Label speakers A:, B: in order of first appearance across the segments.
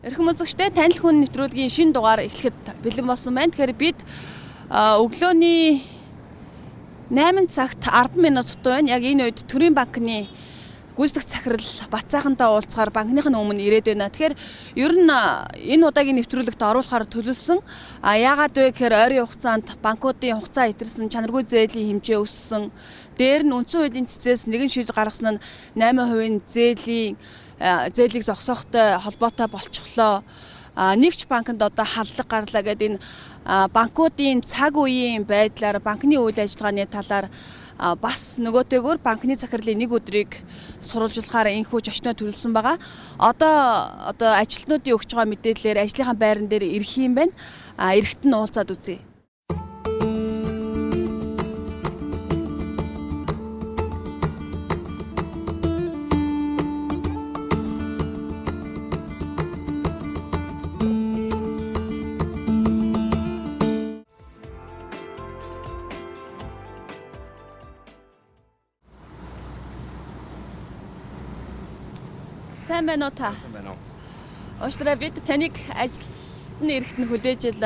A: Эрхэм үзэгчдээ танил хүн нэвтрүүлгийн шинэ дугаар эхлэхэд бэлэн болсон байна. Тэгэхээр бид өглөөний 8 цагт 10 минут дутуу байна. Яг энэ үед Төрийн банкны гүйцэтгэх захирал Бацаахантай уулзахаар банкныхын өмнө ирээд байна. Тэгэхээр ер нь энэ удаагийн нэвтрүүлэгт оруулахаар төлөвлөсөн. Яагаад вэ гэхээр ойрын хугацаанд банкуудын хугацаа итерсэн, чанаргүй зээлийн хэмжээ өссөн. Дээр нь үндсэн хуулийн цэцээс нэгэн шийдвэр гаргасан нь 8% зээлийг зогсоохтой холбоотой болчихлоо. Нэгч банкнд одоо халдлага гарлаа гэдэг энэ банкуудын цаг үеийн байдлаар банкны үйл ажиллагааны талаар бас нөгөөтэйгөр банкны захирлын нэг өдрийг сурвалжлахаар энэхүү зочноо төлөвлөсөн байгаа. Одоо ажилтнуудын өгч байгаа мэдээллээр ажлынхаа байран дээр ирэх юм байна. Эрэхт нь уулзаад үзье. Сайн байна уу та?
B: Сайн байна уу.
A: Уучлаарай, бид таныг ажилтны эрэхтэнд хүлээж ил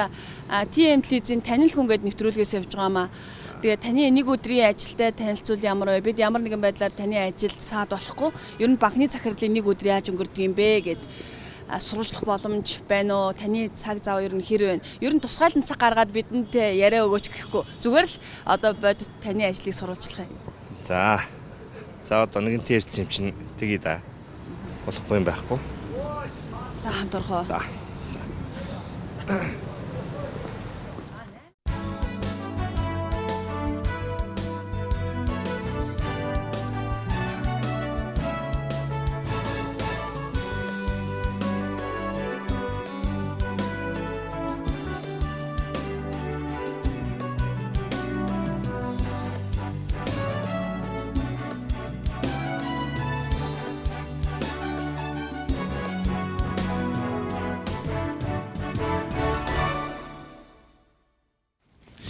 A: TM Телевизийн танил хүн гээд нэвтрүүлгээс явж байгаамаа. Тэгээ таны нэг өдрийн ажилтай танилцуул ямар вэ? Бид ямар нэгэн байдлаар таны ажилд саад болохгүй. Ер нь банкны захирлын нэг өдрийн яаж өнгөрдөг юм бэ гэд сурвалжлах боломж байна уу? Таны цаг зав ер нь хэр вэ? Ер нь тусгайлан цаг гаргаад бидэнд яриа өгөөч гэхгүй. Зүгээр л одоо бодит таны ажлыг сурвалжлах юм.
B: За одоо нэгэн ярьсан юм чинь тгий да. Болохгүй юм байхгүй.
A: За хамт орхоо.
B: За.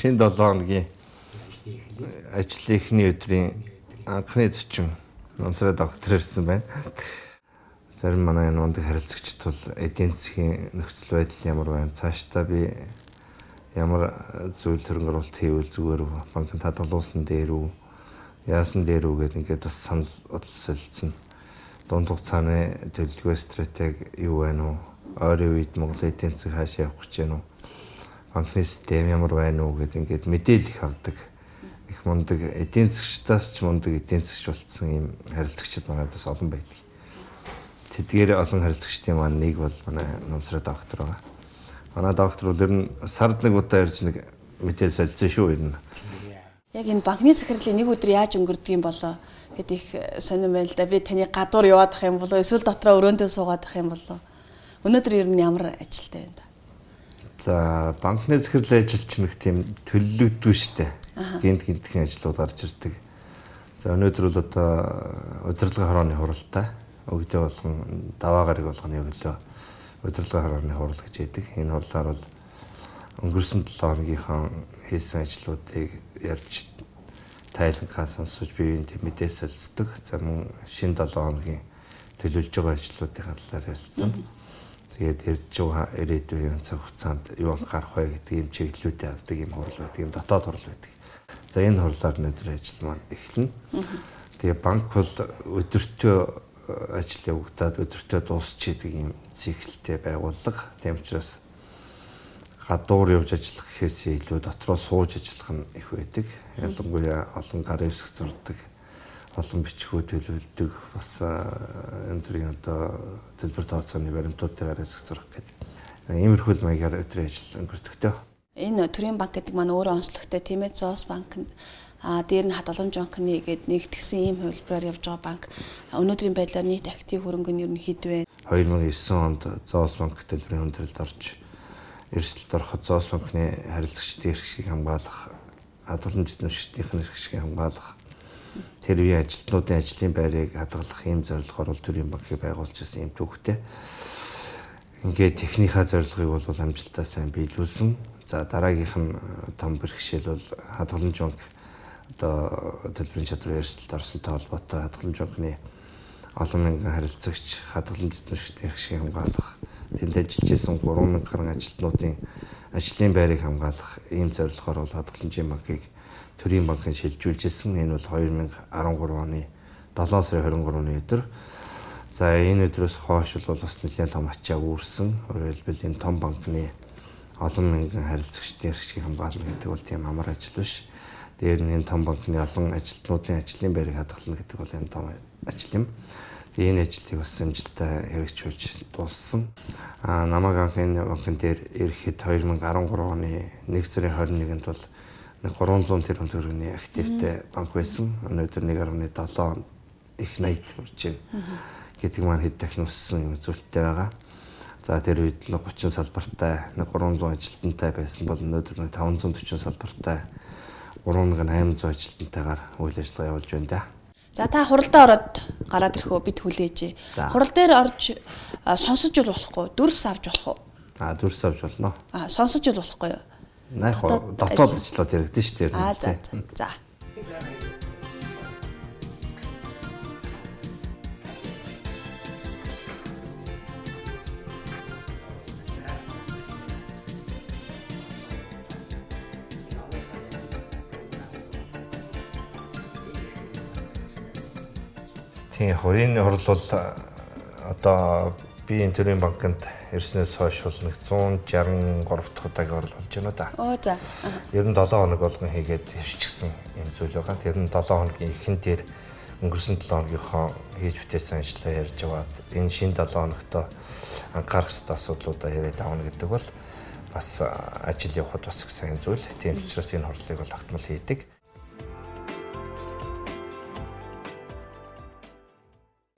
B: Шинэ 7 хоногийн ажлын эхний өдрийн анхны зочин номсроо доктор ирсэн байна. Зарим манай энэ мундаг харилцагчид бол эдийн засгийн нөхцөл байдал ямар байна? Цаашдаа би ямар зүйл төрөнгө оруулалт хийвэл зүгээр банкнд хадгалуулсан дээр үү? Яасан дээр үү гэдэг ингээд бас санал бодол солилцсон. Дунд хугацааны төлөвлөгөө стратеги юу байна уу? Ойрын үед Монгол эдийн засаг хаашаа явах гэж байна уу? Банкны систем ямар байна уу гэдэг ингээд мэдээлэл авдаг. Их мундаг эдийн засгчдаас ч мундаг эдийн засгч болцсон юм харилцагчид манайдас олон байдаг. Тэдгээр олон харилцагчдын маань нэг бол манай номсроо доктор байгаа. Манай доктор бол ер нь сард нэг удаа ирж нэг мэдээлэл солилцсон шүү ер нь.
A: Яг энэ банкны захирлын нэг өдөр яаж өнгөрдөг юм болоо гэдэг их сонирн байл да. Би таны гадуур яваад ах юм болоо эсвэл дотроо өрөөндөө суугаад ах юм болоо. Өнөөдөр ер нь ямар ажилтай байна?
B: За банкны захирлын ажил ч нэг тийм төлөвлөгдсөн шүү дээ. Гинтийн ажлууд гарч ирдэг. За өнөөдөр бол одоо удирдлагын хорооны хуралтай өгдөө болгон даваа гараг болгоны өглөө удирдлагын хорооны хурал гэж яддаг. Энэ хурлаар бол өнгөрсөн 7 хоногийнхаа хийсэн ажлуудыг ярьж тайлангаа сонсож биеийн мэдээлэл солилцдог. За мөн шинэ 7 хоногийн төлөвлөж байгаа ажлуудын талаар ярилцсан. Тэгээд ирж байгаа ирээдүйн цаг хугацаанд юу гарах вэ гэдэг юм чиглэлүүдээ авдаг юм хурал байдаг, юм дотоод хурал байдаг. За энэ хурлаар өнөөдөр ажил маань эхэлнэ. Тэгээ банк бол өдөртөө ажил явагдаад өдөртөө дуусчихдаг юм циклтэй байгууллага. Тийм учраас гадуур явж ажиллах гэхээс илүү дотроо сууж ажиллах нь их байдаг. Ялангуяа олон гар эвсэх зурдаг, олон бичгүүд төлөвлөдөг, бас энэ төрлийн одоо төлбөр тооцооны баримтуудаар эсэх зурх гэдэг. Иймэрхүү маягаар өдрийн ажил өнгөрдөгтэй.
A: Энэ Төрийн банк гэдэг маань өөрөө онцлогтой тийм ээ. Зоос банк дээр нь хадгаламж банкны гээд нэгтгэсэн ийм хувилбараар явж байгаа банк. Өнөөдрийн байдлаар нийт актив хөрөнгө нь ер нь хэд вэ?
B: 2009 онд Зоос банк төлбөрийн хүндрэлд орж эрсдэлд ороход Зоос банкны харилцагчдын эрх шийг хамгаалах, хадгаламж эзэмшигчдийн эрх шийг хамгаалах, тэр үеийн ажилтнуудын ажлын байрыг хадгалах ийм зорилгоор бол Төрийн банкыг байгуулж ирсэн юм түүхтэй. Ингээд техникийн зорилгыг бол амжилттай сайн биелүүлсэн. За дараагийнх нь том бэрхшээл бол хадгаламж банк одоо төлбөрийн чадвар эрсдэлд орсонтой холбоотой хадгаламж банкны олон мянган харилцагч хадгаламж эзэмшигчдийн эрх шийг хамгаалах тэнд ажиллаж исэн 3000 гаруй ажилтнуудын ажлын байрыг хамгаалах ийм зорилгоор бол хадгаламжийн банкыг төрийн банкын шилжүүлж исэн. Энэ бол 2013 оны 7 сарын 23-ны өдөр. За энэ өдрөөс хойш бол бас нэлээд том ачаа үүрсэн. Өөрөөр хэлбэл энэ том банкны олон мянган харилцагчдын эрхийг хамгаална гэдэг бол тийм амар ажил биш. Дээр нь энэ том банкны олон ажилтнуудын ажлын байрыг хадгална гэдэг бол энэ том ажил юм. Энэ ажлыг бас амжилттай хэрэгжүүлж дууссан. Намаг анхны банкн дээр ирэхэд 2013 оны 1 сарын 21-нд бол 300 тэрбум төгрөгийн активтэй банк байсан. Өнөөдөр 1.7 их 80 хүрч байна. Гэдэг маань хэд дахин өссөн юм зүйлтэй байгаа. За тэр үед 30 салбартай 300 ажилтнтай байсан бол өнөөдөр 540 салбартай 3800 ажилтнтайгаар үйл ажиллагаа явуулж байна да.
A: За та хуралдаа ороод гараад ирэх үү бид хүлээж. Хурал дээр орж сонсож бол болохгүй, дүрс авч болох уу?
B: Дүрс авч болно.
A: Сонсож бол болохгүй юу?
B: Дотоод ажлууд яригдэн шүү дээ.
A: За.
B: Тийм хорийн хурал бол одоо би энэ төрийн банкнд ирснээс хойш бол 163 дахь удаагийн хурал болж байна да.
A: За.
B: Ер нь 7 хоног болгон хийгээд хөвчихсэн юм зүйл байгаа. Тэр нь 7 хоногийн эхэн дээр өнгөрсөн 7 хоногийнхоо хийж бүтээсэн ажлаа ярьж аваад энэ шинэ 7 хоногтоо анхаарах ёстой асуудлуудаа яриад авна гэдэг бол бас ажил явахад бас их сайн зүйл. Тийм учраас энэ хурлыг бол огтмол хийдэг.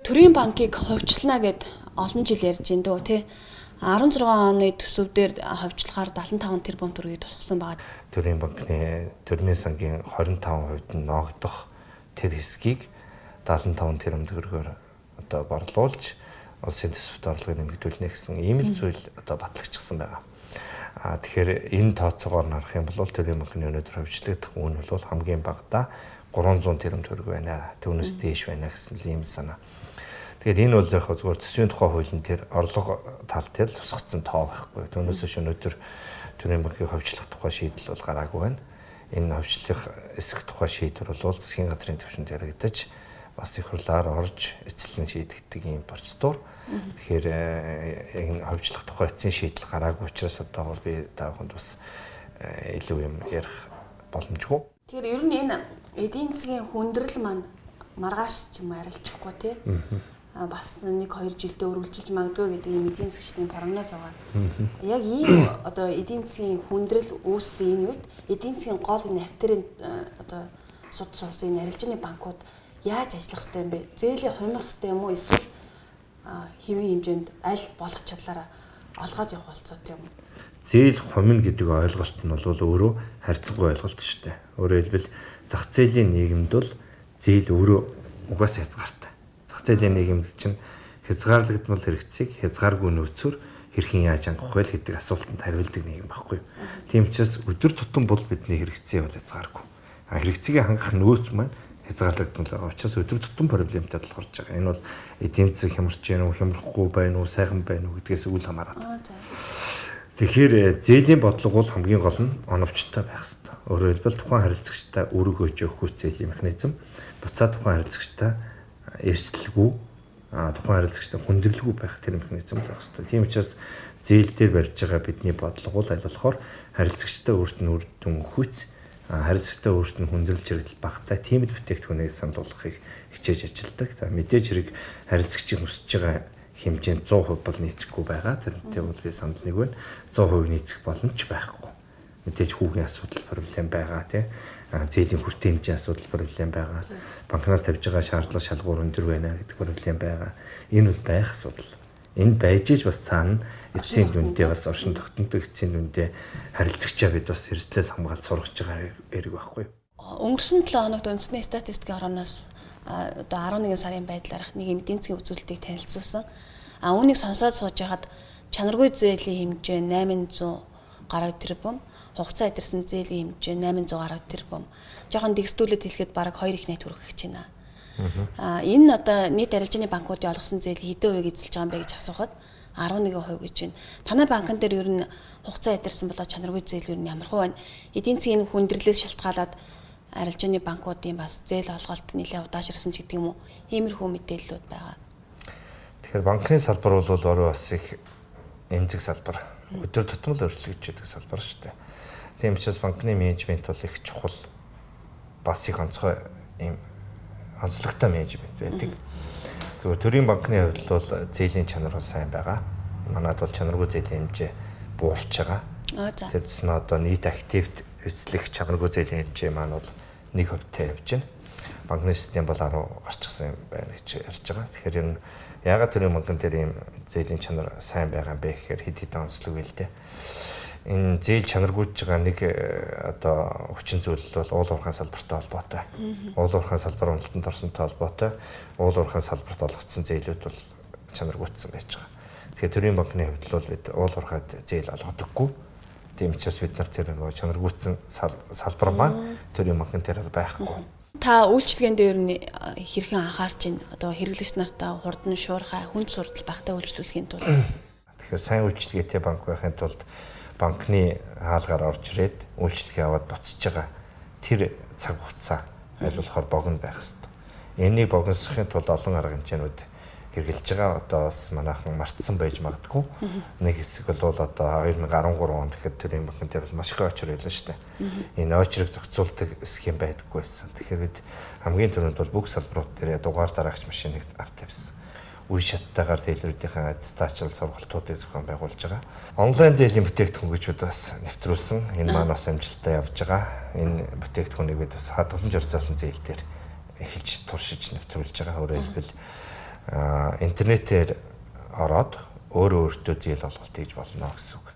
A: Төрийн банкыг ховчлана гэд олон жил ярьж байна дөө тий. 16 оны төсөв дээр ховчлохоор 75 тэрбум төгрөгийг тусгасан байгаа.
B: Төрийн банкны төрийн сангийн 25% нь ногдох тэр хэсгийг 75 тэрбум төгрөгөөр одоо борлуулж улсын төсөвт орлогыг нэмэгдүүлнэ гэсэн ийм л зүйл одоо батлагдчихсан байгаа. Тэгэхээр энэ тооцоогоор харах юм бол төрийн банкны өнөөдөр ховчлогдох үн бол хамгийн багадаа 300 тэрбум төгрөг байна. Түүнээс дээш байна гэсэн ийм санаа. Тэгэхээр энэ бол яг зөвхөн төсвийн тухай хуулийн тэр орлого тал дээр л тусгацсан тоо байхгүй. Түүнээс өнөөдөр төрийн банкыг ховчлох тухай шийдэл бол гараагүй байна. Энэ ховчлох эсэх тухай шийдвэр бол засгийн газрын түвшинд яригдаж бас их хурлаар орж эцэлэн шийдэгдэх ийм процедур. Тэгэхээр энэ ховчлох тухай эцсийн шийдэл гараагүй учраас одоо бол би та бүхэнд бас илүү юм ярих боломжгүй.
A: Тэгэхээр ер нь энэ эдийн засгийн хүндрэл маань маргааш ч юм арилжахгүй тий. Бас 1-2 жилдээ өргөлжилж магадгүй гэдэг ийм эдийн засгийн прогноз байгаа. Яг ийм одоо эдийн засгийн хүндрэл үүссэн энэ үед эдийн засгийн гол энэ артерийн одоо судас улсын арилжааны банкуд яаж ажиллах ёстой юм бэ? Зээлийн хумих ёстой юм уу? Эсвэл хэвийн хэмжээнд аль болох чадлаараа олгоод явах болцоотой юм уу?
B: Зээл хумин гэдэг ойлголт нь бол өөрөө харьцангуй ойлголт шүү дээ. Өөрөөр хэлбэл зах зээлийн нийгэмд бол зээл өөрөө угаасаа хязгаартай. Зах зээлийн нийгэмд чинь хязгаарлагдмал хэрэгцээг хязгааргүй нөөцөөр хэрхэн яаж хангах вэ гэдэг асуултанд хариулдаг нийгэм байхгүй юу. Тийм учраас өдөр тутам бол бидний хэрэгцээ бол хязгааргүй. Хэрэгцээгээ хангах нөөц маань хязгаарлагдмал байгаа учраас өдөр тутам проблемтай тулгарч байгаа. Энэ бол эдийн засаг хямарч байна уу, хямрахгүй байна уу, сайхан байна уу гэдгээс үл хамааран. Тэгэхээр зээлийн бодлого бол хамгийн гол нь оновчтой байх хэрэгтэй. Өөрөөр хэлбэл тухайн харилцагчтай өрөг өгж өгөх зээлийн механизм, буцаад тухайн харилцагчтай эрсдэлгүй, тухайн харилцагчтай хүндрэлгүй байх тэр механизм байх хэрэгтэй. Тийм учраас зээл дээр барьж байгаа бидний бодлого бол аль болохоор харилцагчтай өөрт нь үр дүн өгөхүйц, харилцагчтай өөрт нь хүндрэлж хэрэгдэл багтай тийм л бүтээгдэхүүнийг сануулгахыг хичээж ажилладаг. За мэдээж хэрэг харилцагчийн хүсэж байгаа хэмжээнд 100% бол нийцэхгүй байгаа. Тэрнтэй бол би санал нэг байна. 100% нийцэх боломж байхгүй. Мэдээж хүүгийн асуудал проблем байгаа тий. Зээлийн хүртээ хэмжээ асуудал проблем байгаа. Банкнаас тавьж байгаа шаардлага шалгуур өндөр байна гэдэг проблем байгаа. Энэ бол байх асуудал. Энэ байж иж бас цаана эцсийн дүндээ бас оршин тогтнолтой эцсийн дүндээ харилцагчаа бид бас эрсдлээс хамгаалж сургаж байгаа хэрэг байхгүй.
A: Өнгөрсөн 7 хоногт үндэсний статистикийн хорооноос одоо 11 сарын байдлаарх нэг эдийн засгийн үзүүлэлтийг танилцуулсан. Үүнийг сонсоод сууж байхад чанаргүй зээлийн хэмжээ 800 гаруй тэрбум, хугацаа эдэрсэн зээлийн хэмжээ 800 гаруй тэрбум. Жохон дэгсдүүлээд хэлэхэд бараг 2 их найт хүрэх гэж байна. Энэ одоо нийт арилжааны банкуудын олгосон зээл хэдэн хувийг эзэлж байгаа юм бэ гэж асуухад 11% гэж байна. Танай банкн дээр ер нь хугацаа эдэрсэн болоо чанаргүй зээл ер нь ямар хөө байна? Эдийн засгийн хүндрэлээс шалтгаалаад арилжааны банкуудын бас зээл олголт нэлээд удаашрсан ч гэдэг юм уу? Иймэрхүү мэдээллүүд байгаа.
B: Тэгэхээр банкны салбар бол өөрөө бас их эмзэг салбар. Өдөр тутмын өөрчлөгдөж байдаг салбар шүү дээ. Тийм учраас банкны менежмент бол их чухал, бас их онцгой ийм онцлогтой менежмент байдаг. Зөвхөн төрийн банкны хувьд бол зээлийн чанар бол сайн байгаа. Манайд бол чанаргүй зээлийн хэмжээ буурч байгаа. Тэдс нь одоо нийт активд эзлэх чанаргүй зээлийн хэмжээ маань бол 1% явж байна. Банкны систем бол 10 гарчихсан юм байна гэж ярьж байгаа. Тэгэхээр ер нь яагаад төрийн банкн дээр ийм зээлийн чанар сайн байгаа юм бэ гэхээр хэд хэдэн онцлог байл дээ. Энэ зээл чанаргүйж байгаа нэг одоо хүчин зүйл бол уул уурхайн салбартай холбоотой. Уул уурхайн салбар уналтанд орсонтой холбоотой. Уул уурхайн салбарт олгогдсон зээлүүд бол чанаргүйдсэн байж байгаа. Тэгэхээр төрийн банкны хувьд бол бид уул уурхайд зээл олгодоггүй. Тийм учраас бид нар тэр нөгөө чанаргүйдсэн салбар маань төрийн банкн дээр бол байхгүй.
A: Та үйлчлэгээнд ер нь хэрхэн анхаарч байна? Одоо хэрэглэгч нартаа хурдан шуурхай хүнд суртал багтаа үйлчлүүлэхийн тулд.
B: Тэгэхээр сайн үйлчлэгээтэй банк байхын тулд банкны хаалгаар орж ирээд үйлчлэгээ аваад буцаж байгаа тэр цаг хугацаа аль болохоор богино байх хэрэгтэй. Энийг богиносхын тулд олон арга хэмжээнүүд хэрэгжилж байгаа. Одоо бас манайхан мартсан байж магадгүй. Нэг хэсэг бол одоо 2013 онд гэхэд төрийн банкн дээр бол маш их очир байлаа шүү дээ. Энэ очирыг зохицуулдаг схем байдаггүй байсан. Тэгэхээр бид хамгийн түрүүнд бол бүх салбарууд дээр дугаар дараагч машиныг авт тавьсан. Үе шаттайгаар тэлбэрүүдийн аттестацийн сургалтуудыг зохион байгуулж байгаа. Онлайн зээлийн бүтээгдэхүүн гэж бид бас нэвтрүүлсэн. Энэ маань бас амжилттай явж байгаа. Энэ бүтээгдэхүүнийг бид бас хадгаламж орцсон зээл дээр эхэлж туршиж нэвтрүүлж байгаа. Өөрөөр хэлбэл интернетээр ороод өөртөө зээл олголт хийж болно гэсэн үг.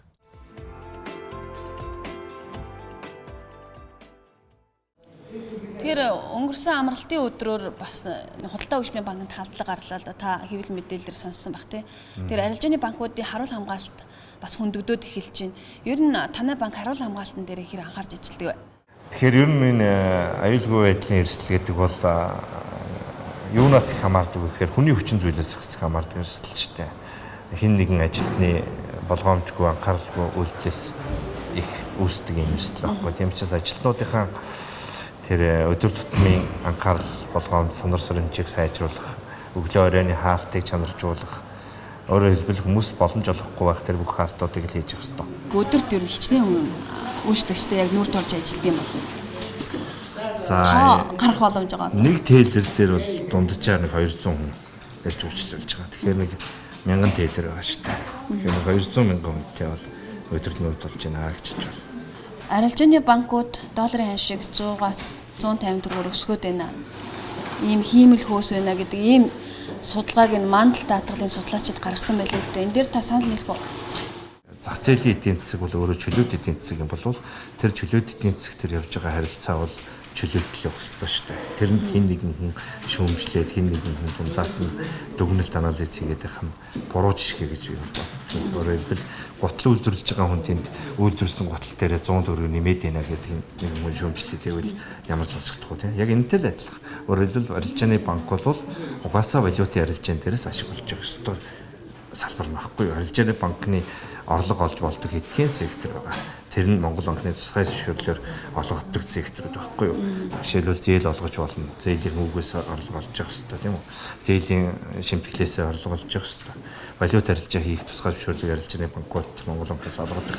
A: Тэгэхээр өнгөрсөн амралтын өдрөөр бас худалдаа хөгжлийн банкнд халдлага гарлаа л да. Та хэвлэл мэдээлэлээр сонссон баг тий. Тэгэхээр арилжааны банкуудын харуул хамгаалалт бас хөндөгдөөд эхэлж байна. Ер нь танай банк харуул хамгаалтан дээр хэр анхаарч ажилладаг вэ?
B: Тэгэхээр ер нь энэ аюулгүй байдлын эрсдэл гэдэг бол юунаас их хамаардаг вэ гэхээр хүний хүчин зүйлээс их хамаардаг эрсдэл шүү дээ. Хин нэгэн ажилтны болгоомжгүй анхааралгүй үйлдэлээс их үүсдэг юм эрсдэл байхгүй. Тийм учраас ажилтнуудынхаа тэр өдөр тутмын анхаарал болгоомж сонор сөрөмжийг сайжруулах, өглөө оройны хаалтыг чанаржуулах, өөрөөр хэлбэл хүмүүст боломж олохгүй байх тэр бүх хаалтуудыг л хийж явах хэрэгтэй.
A: Өдөрт ер нь хичнээн үйлчлэгчтэй яг нүүр тулж ажилладаг юм байна.
B: За
A: гарах боломж байгаа.
B: Нэг тейлер дээр бол дунджаар нэг 200 хүн ярьж үйлчлүүлж байгаа. Тэгэхээр нэг 1000 тейлер байгаа шүү дээ. Тэгэхээр 200 мянган хүнтэй бол өдөрт нүүр тулж байна гэж хэлж байна.
A: Арилжааны банкуд долларын хань шиг 100-аас 150 төгрөгөөр өсгөөд байна. Ийм хиймэл хөөс байна гэдэг ийм судалгааг энэ мандал даатгалын судлаачид гаргасан байлээ л дээ. Энэ дээр та санал нийлэх үү?
B: Зах зээлийн эдийн засаг бол өөрөө чөлөөт эдийн засаг юм болвол тэр чөлөөт эдийн засаг төр явж байгаа харилцаа бол чөлөөт явах ёстой шүү дээ. Тэрэнд хин нэгэн хүн шүүмжлээд хин нэгэн хүн дундаас нь дүгнэлт анализ хийгээд байх нь буруу жишээ гэж би боддог. Өөрөөр хэлбэл гутал үйлдвэрлэж байгаа хүн тэнд үйлдвэрсэн гутал дээрээ 100 төгрөг нэмээд байна гэдэг нэг хүн шүүмжлээд байвал ямар ч сонсогдохгүй тийм. Яг энэтэй л адилхан. Өөрөөр хэлбэл арилжааны банк бол угаасаа валютын арилжаан дээрээс ашиг олж явах ёстой салбар нөхгүй. Арилжааны банкны орлого олж болдог хэдхэн сектор байгаа. Тэр нь Монгол банкны тусгай зөвшөөрлөөр олгогддог секторуд байхгүй юу? Жишээлбэл зээл олгож болно. Зээлийн үгээс орлого олж явах хэрэгтэй тийм үү? Зээлийн шимтгэлээс орлого олж явах хэрэгтэй. Валют арилжаа хийх тусгай зөвшөөрлөг арилжааны банкуд Монгол банкнаас олгодог.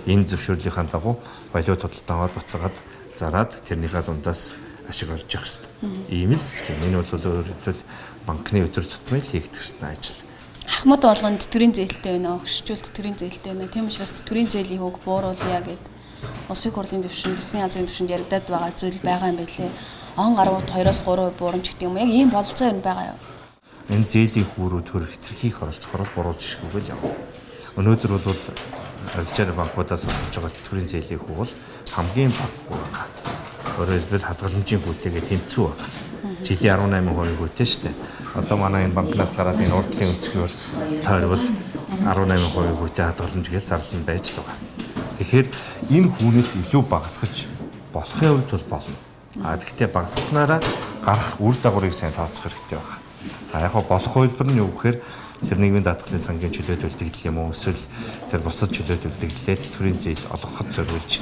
B: Энэ зөвшөөрлийнхаа дагуу валют худалдаанаар буцаагаад зараад тэрнийхээ дундаас ашиг олж явах хэрэгтэй. Ийм л схем. Энэ бол өөрөлдөл банкны өдөр тутмын хийгдэх ажил.
A: Ахмад болгонд төрийн зээлтэй байна, хөшчүүлт төрийн зээлтэй байна. Тийм учраас төрийн зээлийн хөг бууруулъя гэд улсын хурлын төвшөнд, засгийн газрын төвшөнд яригадад байгаа зүйл байгаа юм байлээ. Он гарууд 2-3% буурамч гэдэг юм. Яг ийм бололцоо юм байгаа юу?
B: Энэ зээлийн хүүрүүд төр хэтэрхийх оролцохоор буруу жишгүүг л яв. Өнөөдөр бол арилжааны банкудаас авч байгаа төрийн зээлийн хүү бол хамгийн бага хүү байгаа. Өөрөөр хэлбэл хадгаламжийн хүүтэйгээ тэнцүү байгаа. Жилийн 18% хүүтэй шүү дээ. Одоо манай энэ банкнаас гараад энэ урдлын өнцгөр тойрвол 18% хүүтэй хадгаламж гэж зарласан байж л байгаа. Тэгэхээр энэ хүнээс илүү багасгаж болохын хувьд бол болно. Гэхдээ багасгаснараа гарах үр дагаврыг сайн тооцох хэрэгтэй байна. Яг болох хувилбар нь юу гэхээр Тэр нийгмийн даатгалын сангийн чөлөөт үлдэгдэл юм уу эсвэл тэр бусад чөлөөт үлдэгдлээ тэтгэврийн зээл олгоход зориулж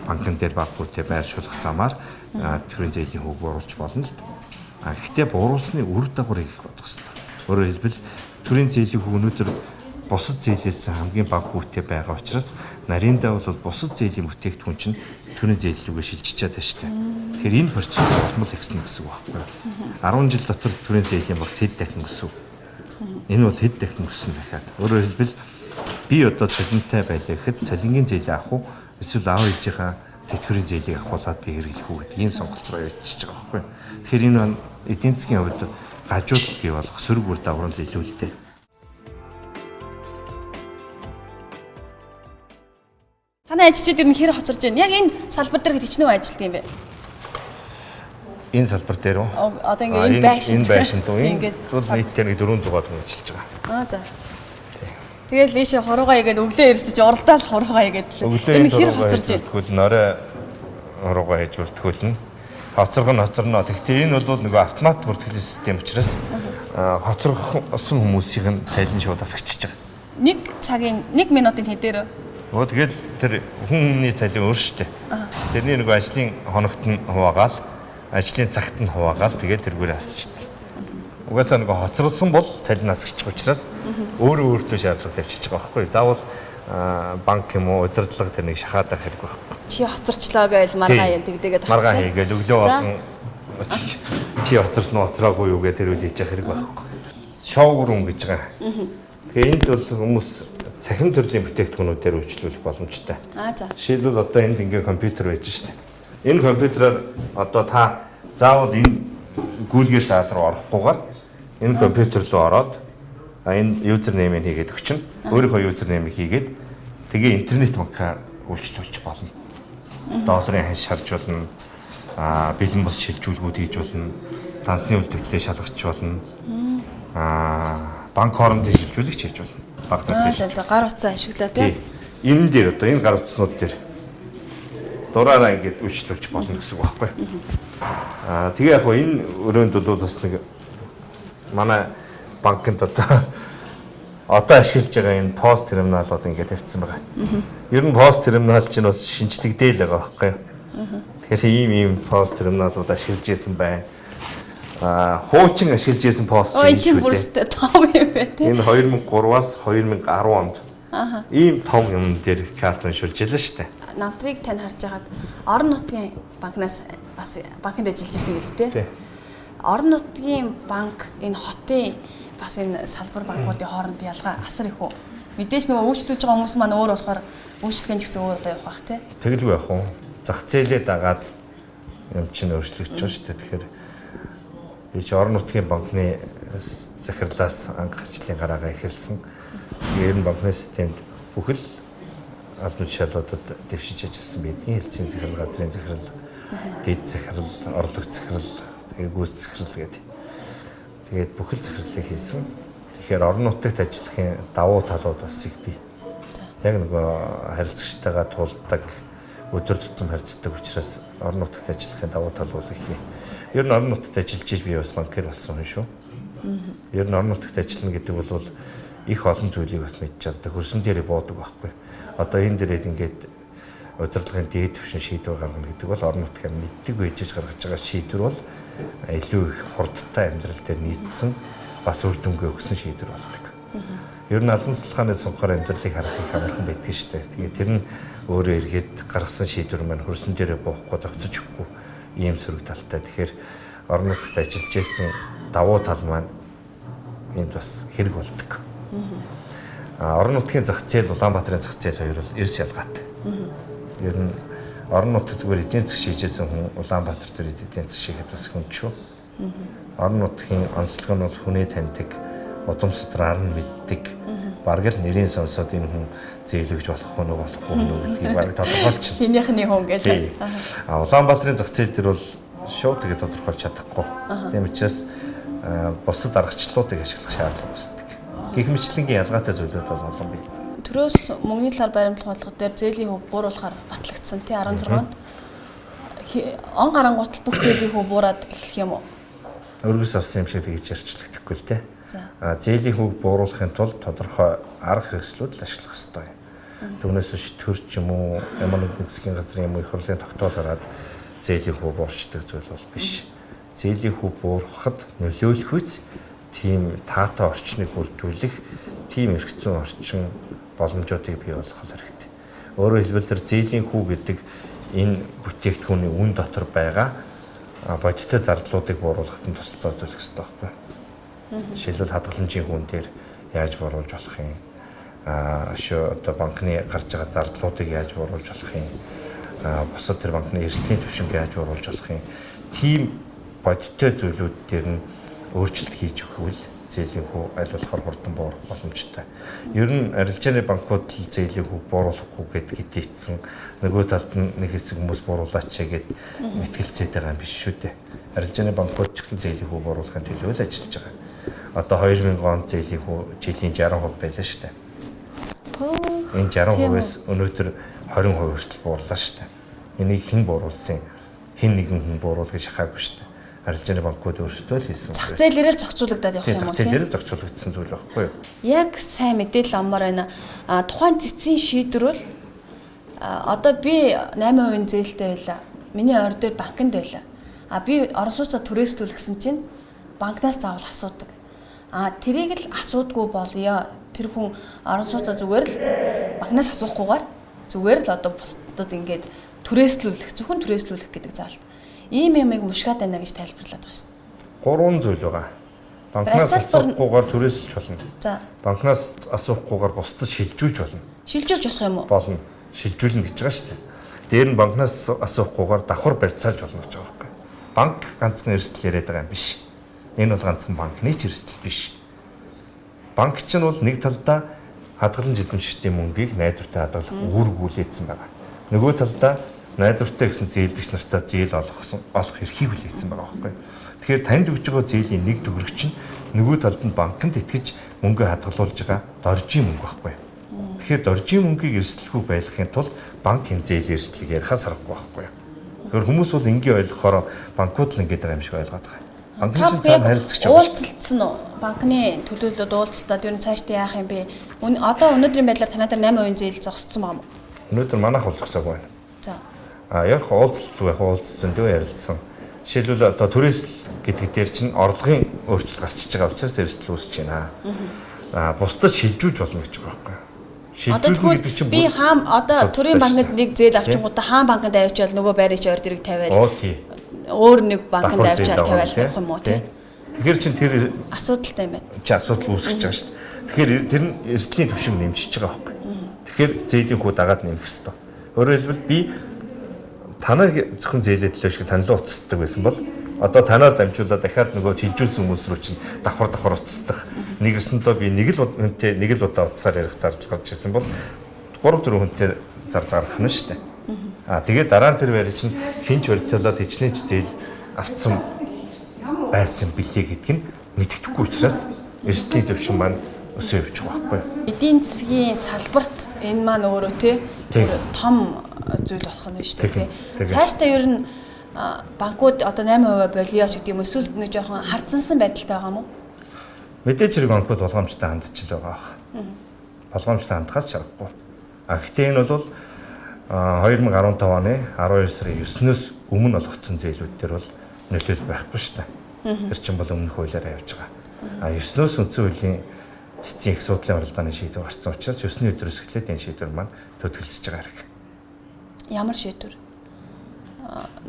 B: банкн дээр банкуудыг байршуулах замаар тэтгэврийн зээлийн хөвөг бууруулж болно л. Гэхдээ бууруулсны үр дагаврыг их бодох хэрэгтэй. Өөрөөр хэлбэл тэтгэврийн зээлийн хөвөг өнөөдөр бусад зээлээс хамгийн бага хүүтэй байгаа учраас нарийнда бол бусад зээлийн бүтээгдэхүүн чинь тэтгэврийн зээл рүүгээ шилжиж чаддаг шүү дээ. Тэгэхээр энэ процесс тотмол ихсэн гэсэн үг байхгүй юу? 10 жил дотор тэтгэврийн зээлийн багц хэд дахин өсөв. Энэ бол хэд дахин өссөн дахиад. Өөрөөр хэлбэл би одоо цалинтай байлаа гэхэд цалингийн зээлийг авах уу эсвэл аав ээжийнхаа тэтгэврийн зээлийг авахулаад би хэрэглэх үү гэдэг ийм сонголт руу явчихж байгаа байхгүй юу? Тэгэхээр энэ эдийн засгийн хувьд гажууд бий болох сөрөг үр дагавар нь илүү л дээ.
A: Танай ажилчид ер нь хэр хоцорж байна? Яг энэ салбар дээр хичнээн ажилладаг юм бэ?
B: Энэ салбар дээр үү?
A: Одоо ингээ энэ байшин.
B: Энэ байшин дөө. Энэ бол нийтээр 400 хүн ажиллаж байгаа.
A: За. Тэгэл ийшээ хуруугаа игээд өглөө ирсэж уралдаал хуруугаа игээд энэ хэр хоцорж байна?
B: Тэгвэл нөрөө хуруугаа хийж бүртгүүлнэ. Хоцорно. Гэхдээ энэ бол нөгөө автомат бүртгэлийн систем учраас хоцорсон хүмүүсийг нь цайлан шууд асгчихж байгаа.
A: Нэг цагийн 1 минутын хэдээр
B: тэгэл тэр хүний цалин өөр штэ. Тэрний нөгөө ажлын хоногт нь хуваагаал, ажлын цагт нь хуваагаал тэгээд тэргээр асчихдээ. Угаасаа нөгөө хоцролсон бол цалин асгчих учраас өөрөө өөртөө шаардлага тавьчихж байгаа байхгүй юу? Заавал банк юм уу удирдлага тэрнийг шахаад авах хэрэг байхгүй.
A: Чи хоцорчлоо гэж маргаа юм тэгдэгээд
B: маргаа хийгээд өглөө болгон чи хоцроогүй юу гэж тэр үл хийж явах хэрэг байхгүй. Шоурум гэж байгаа. Тэгээ энд бол хүмүүс цахим төрлийн бүтээгдэхүүнүүдээр үйлчлүүлэх боломжтой.
A: За.
B: Жишээлбэл одоо энд ингээ компьютер байж штэ. Энэ компьютераар одоо та заавал энэ гүйлгээ саал руу орохгүйгээр энэ компьютер руу ороод энэ юзернеймийг хийгээд өгчин. Өөрийнхөө юзернеймийг хийгээд тэгээ интернет банкаар үйлчлүүлж болно. Долларын ханш харж болно. Бэлэн бус шилжүүлгүүд хийж болно. Дансны үлдэгдлээ шалгаж болно. Банк хоорондын шилжүүлэгч хийж болно.
A: Гар утсаа ашиглаа тийм.
B: Энэ дээр одоо энэ гар утснууд дээр дураараа ингэж үйлчлүүлж болно гэсэн үг байхгүй. Тэгээ яг хөө энэ өрөөнд бол бас нэг манай банкнд одоо ашиглаж байгаа энэ пост терминалууд ингэ тавьсан байгаа. Ер нь пост терминал чинь бас шинжлэгдээл байгаа байхгүй. Тэгэхээр ийм пост терминалууд ашиглаж ирсэн байна. Хуучин ашиглаж ирсэн пост
A: чинь бүрстэй том юм байна тийм.
B: Энэ 2003-аас 2010 онд ийм том юм дээр картоншуулж ялла шүү дээ.
A: Намтрыг тань харж хагаад орон нутгийн банкнаас бас банкнд ажиллаж байсан гэдэг тийм. Орон нутгийн банк энэ хотын бас энэ салбар банкуудын хооронд ялгаа асар их үү. Мэдээж нөгөө үйлчлүүлж байгаа хүмүүс маань өөр болохоор үйлчлэгийн ч гэсэн өөр л явах бах тийм.
B: Тэгэлгүй явах уу? Зах зээлээ дагаад юм чинь өөрчлөгдөж байгаа шүү дээ. Тэгэхээр би ч орон нутгийн банкны захирлаас анх ажлын гараагаа эхэлсэн. Ер нь банкны системд бүхэл албан тушаалуудад дэвшиж ажилласан бидний хэлтсийн захирал, газрын захирал, дэд захирал, орлогч захирал, тэгээ гүйц захирал гэдэг. Тэгээд бүхэл захирлыг хийсэн. Тэгэхээр орон нутагт ажиллахын давуу талууд бас их бий. Яг нөгөө харилцагчтайгаа тулдаг, өдөр тутам харьцдаг учраас орон нутагт ажиллахын давуу тал бол их бий. Ер нь орон нутагт ажиллаж би бас банкер болсон хүн шүү. Ер нь орон нутагт ажиллана гэдэг бол их олон зүйлийг бас мэдж чаддаг. Хөрсөн дээрээ буудаг байхгүй. Одоо энэ дээрээ ингээд удирдлагын дээд түвшин шийдвэр гаргана гэдэг бол орон нутгаар мэддэг байж гаргаж байгаа шийдвэр бол илүү их хурдтай амьдрал дээр нийцсэн бас үр дүнгээ өгсөн шийдвэр болдог. Ер нь албан цэцлэгааны цонхоор амьдралыг харах их амархан байдаг шүү дээ. Тэгээд тэр нь өөрөө эргээд гаргасан шийдвэр маань хөрсөн дээрээ буухгүй зогцож өгөхгүй ийм сөрөг талтай. Тэгэхээр орон нутагт ажиллаж байсан давуу тал маань энд бас хэрэг болдог. Орон нутгийн зах зээл, Улаанбаатарын зах зээл хоёр бол эрс ялгаатай. Ер нь орон нутаг зүгээр эдийн засаг шийдсэн хүн Улаанбаатар дээр эдийн засаг шийхэд бас хүн шүү. Орон нутгийн онцлог нь бол хүнээ таньдаг, удам судраар нь мэддэг. Бараг л нэрийн сонсоод энэ хүн зээлгэж болох нь болохгүй нь гэдгийг бараг тодорхойлчихно.
A: Хинийхний хүн гэдэг.
B: Улаанбаатарын зах зээл дээр бол шууд тэгээ тодорхойлж чадахгүй. Тийм учраас бусад аргачлалуудыг ашиглах шаардлага үүсдэг. Гэх мэтлэнгийн ялгаатай зүйлүүд бол олон бий.
A: Төрөөс мөнгөний талаар баримтлах болгох дээр зээлийн хөв бууруулахаар батлагдсан тий 16-нд. Он гарангуут бүх зээлийн хөв буураад эхлэх юм уу?
B: Өргөс авсан юм шиг тэгж ярьчлагдахгүй л тий. Зээлийн хүүг бууруулахын тулд тодорхой арга хэрэгслүүд ашиглах ёстой. Түүнээс биш төр ч юм уу ямар нэгэн засгийн газрын юм уу их хурлын тогтоол гараад зээлийн хүү буурчдаг зүйл бол биш. Зээлийн хүү буурахад нөлөөлөхүйц тийм таатай орчныг бүрдүүлэх тийм эрх зүйн орчин боломжуудыг бий болгох хэрэгтэй. Өөрөөр хэлбэл тэр зээлийн хүү гэдэг энэ бүтээгдэхүүний үн дотор байгаа бодиттой зардлуудыг бууруулахад нь тусалцаа үзүүлэх хэрэгтэй байхгүй. Жишээлбэл хадгаламжийн хүн дээр яаж бууруулж болох юм? Одоо банкны гарч байгаа зардлуудыг яаж бууруулж болох юм? Бусад тэр банкны эрсдлийн түвшинг яаж бууруулж болох юм? Тийм бодиттой зүйлүүд дээр нь өөрчлөлт хийж өгвөл зээлийн хүү аль болохоор хурдан буурах боломжтой. Ер нь арилжааны банкуд л зээлийн хүү бууруулахгүй гэдэг хэдийцсэн нөгөө талд нь нэг хэсэг хүмүүс бууруулаач гэгээд мэтгэлцээд байгаа юм биш шүү дээ. Арилжааны банкуд ч гэсэн зээлийн хүү бууруулахын төлөө л ажиллаж байгаа. Одоо 2000 онд зээлийн хүү жилийн 60% байлаа шүү дээ. Энэ 60%-ээс өнөөдөр 20% хүртэл буурлаа шүү дээ. Энийг хэн бууруулсан? Хэн нэгэн хүн бууруулахыг шахаагүй шүү дээ. Арилжааны банкуд өөрсдөө л хийсэн.
A: Зах зээлээрээ зохицуулагдаад явах юм уу?
B: Зах зээлээрээ зохицуулагдсан зүйл байхгүй юу?
A: Яг сайн мэдээлэл аммаар байна. Тухайн цэцгийн шийдвэр бол одоо би 8% зээлтэй байлаа. Миний ойр дээр банкнд байлаа. Би орон сууцаа түрээслүүлсэн чинь банкнаас заавал асуудаг. Тэрийг л асуудгүй болёо. Тэр хүн орон сууцаа зүгээр л банкнаас асуухгүйгээр зүгээр л одоо бусдад ингээд түрээслүүлэх, зөвхөн түрээслүүлэх гэдэг заалт. Ийм юмыг мушгаад байна гэж тайлбарлаад байгаа шин.
B: 3 зүйл байгаа. Банкнаас асуухгүйгээр түрээсэлж болно.
A: За.
B: Банкнаас асуухгүйгээр бусдад шилжүүлж болно.
A: Шилжүүлж болох юм уу?
B: Болно. Шилжүүлнэ гэж байгаа шүү дээ. Дээр нь банкнаас асуухгүйгээр давхар барьцаалж болно гэж байгаа байхгүй. Банк ганцхан эрсдэл яриад байгаа юм биш. Энэ бол ганцхан банкны ч эрсдэл биш. Банк ч нь бол нэг талдаа хадгаламж эзэмшигчдийн мөнгийг найдвартай хадгалах үүрэг үлээсэн байгаа. Нөгөө талдаа найдвартай гэсэн зээлдэгч нартаа зээл олох эрхийг үлээсэн байгаа байхгүй. Тэгэхээр танд өгж байгаа зээлийн нэг төгрөгч нь нөгөө талд нь банкнд итгэж мөнгө хадгалуулж байгаа доржийн мөнгө байхгүй. Тэгэхээр доржийн мөнгийг эрсдэлгүй байлгахын тулд банкын зээлийн эрсдлийг ярихаас аргагүй байхгүй. Тэгэхээр хүмүүс бол энгийн ойлгохоор банкуд л ингэж байгаа юм шиг ойлгоод байгаа. Банкны цаана харилцагч байгаа.
A: Уулзалтсан уу? Банкны төлөөлөлд уулзтаад ер нь цаашдаа яах юм бэ? Одоо өнөөдрийн байдлаар танадаар 8% зээл зогссон байна уу?
B: Өнөөдөр манайх уулзсааг байна.
A: За.
B: Яг уулзалт байх уулзсан дөө ярилцсан. Жишээлбэл одоо түрээсэл гэдэг дээр чинь орлогын өөрчлөлт гарчиж байгаа учраас эрсдэл үүсэж байна. Бусдад шилжүүлж болно гэж байгаа байхгүй.
A: Шилжүүлэх гэдэг чинь би одоо төрийн банкнд нэг зээл авчингуудаа хаан банкнд авчиал нөгөө байрыг орд ирэг тавиал. Өөр нэг банкнд авчиал тавиал явах юм уу тий?
B: Тэгэхээр чин тэр
A: асуудалтай юм байна.
B: Чи асуудал үүсгэж байгаа шүү дээ. Тэгэхээр тэр нь эрсдлийн түвшинг нэмчихэж байгаа байхгүй. Тэгэхээр зээлийн хүү дагаад нэмэх хэрэгтэй. Өөрөөр хэлбэл би танаа зөвхөн зээлээ төлөө шиг танилаа уцтдаг байсан бол одоо танаар дамжуулаад дахиад нөгөө шилжүүлсэн хүмүүс рүү чинь давхар уцтдаг. Нэгэсэндөө би нэг л хүнтэй нэг л удаа уцаар ярих зардал гарч ирсэн бол 3-4 хүнтэй зардал гарах нь шүү дээ. Тэгээд дараа нь тэр байр чинь хинч барьцаалаад хичнээн зээл авцсан байсан билээ гэдг нь мэддэхгүй учраас эрсдлийн төвшин маань өсөө явж байгаа байхгүй.
A: Эдийн засгийн салбарт энэ маань өөрөө тий том зүйл болох нь шүү дээ тий. Цаашдаа ер нь банкуд одоо 8% болио ч гэдэг юм эсвэл нэг жоохон харцансан байдалтай байгаа юм уу?
B: Мэдээж хэрэг банкуд болгоомжтой хандж байгаа байх. Болгоомжтой хандхаас чаргагүй. Гэхдээ энэ бол 2015 оны 12 сарын 9-өөс өмнө олгогдсон зээлүүд дээр бол нөлөөлөл байхгүй шүү дээ. Тэр чинь бол өмнөх хуулиараа явж байгаа. 9-өөс үндсэн хуулийн цэцгийн их судлалын уралдааны шийдвэр гарсан учраас 9-ний өдрөөс эхлээд энэ шийдвэр маань төдөлсөж байгаа хэрэг.
A: Ямар шийдвэр?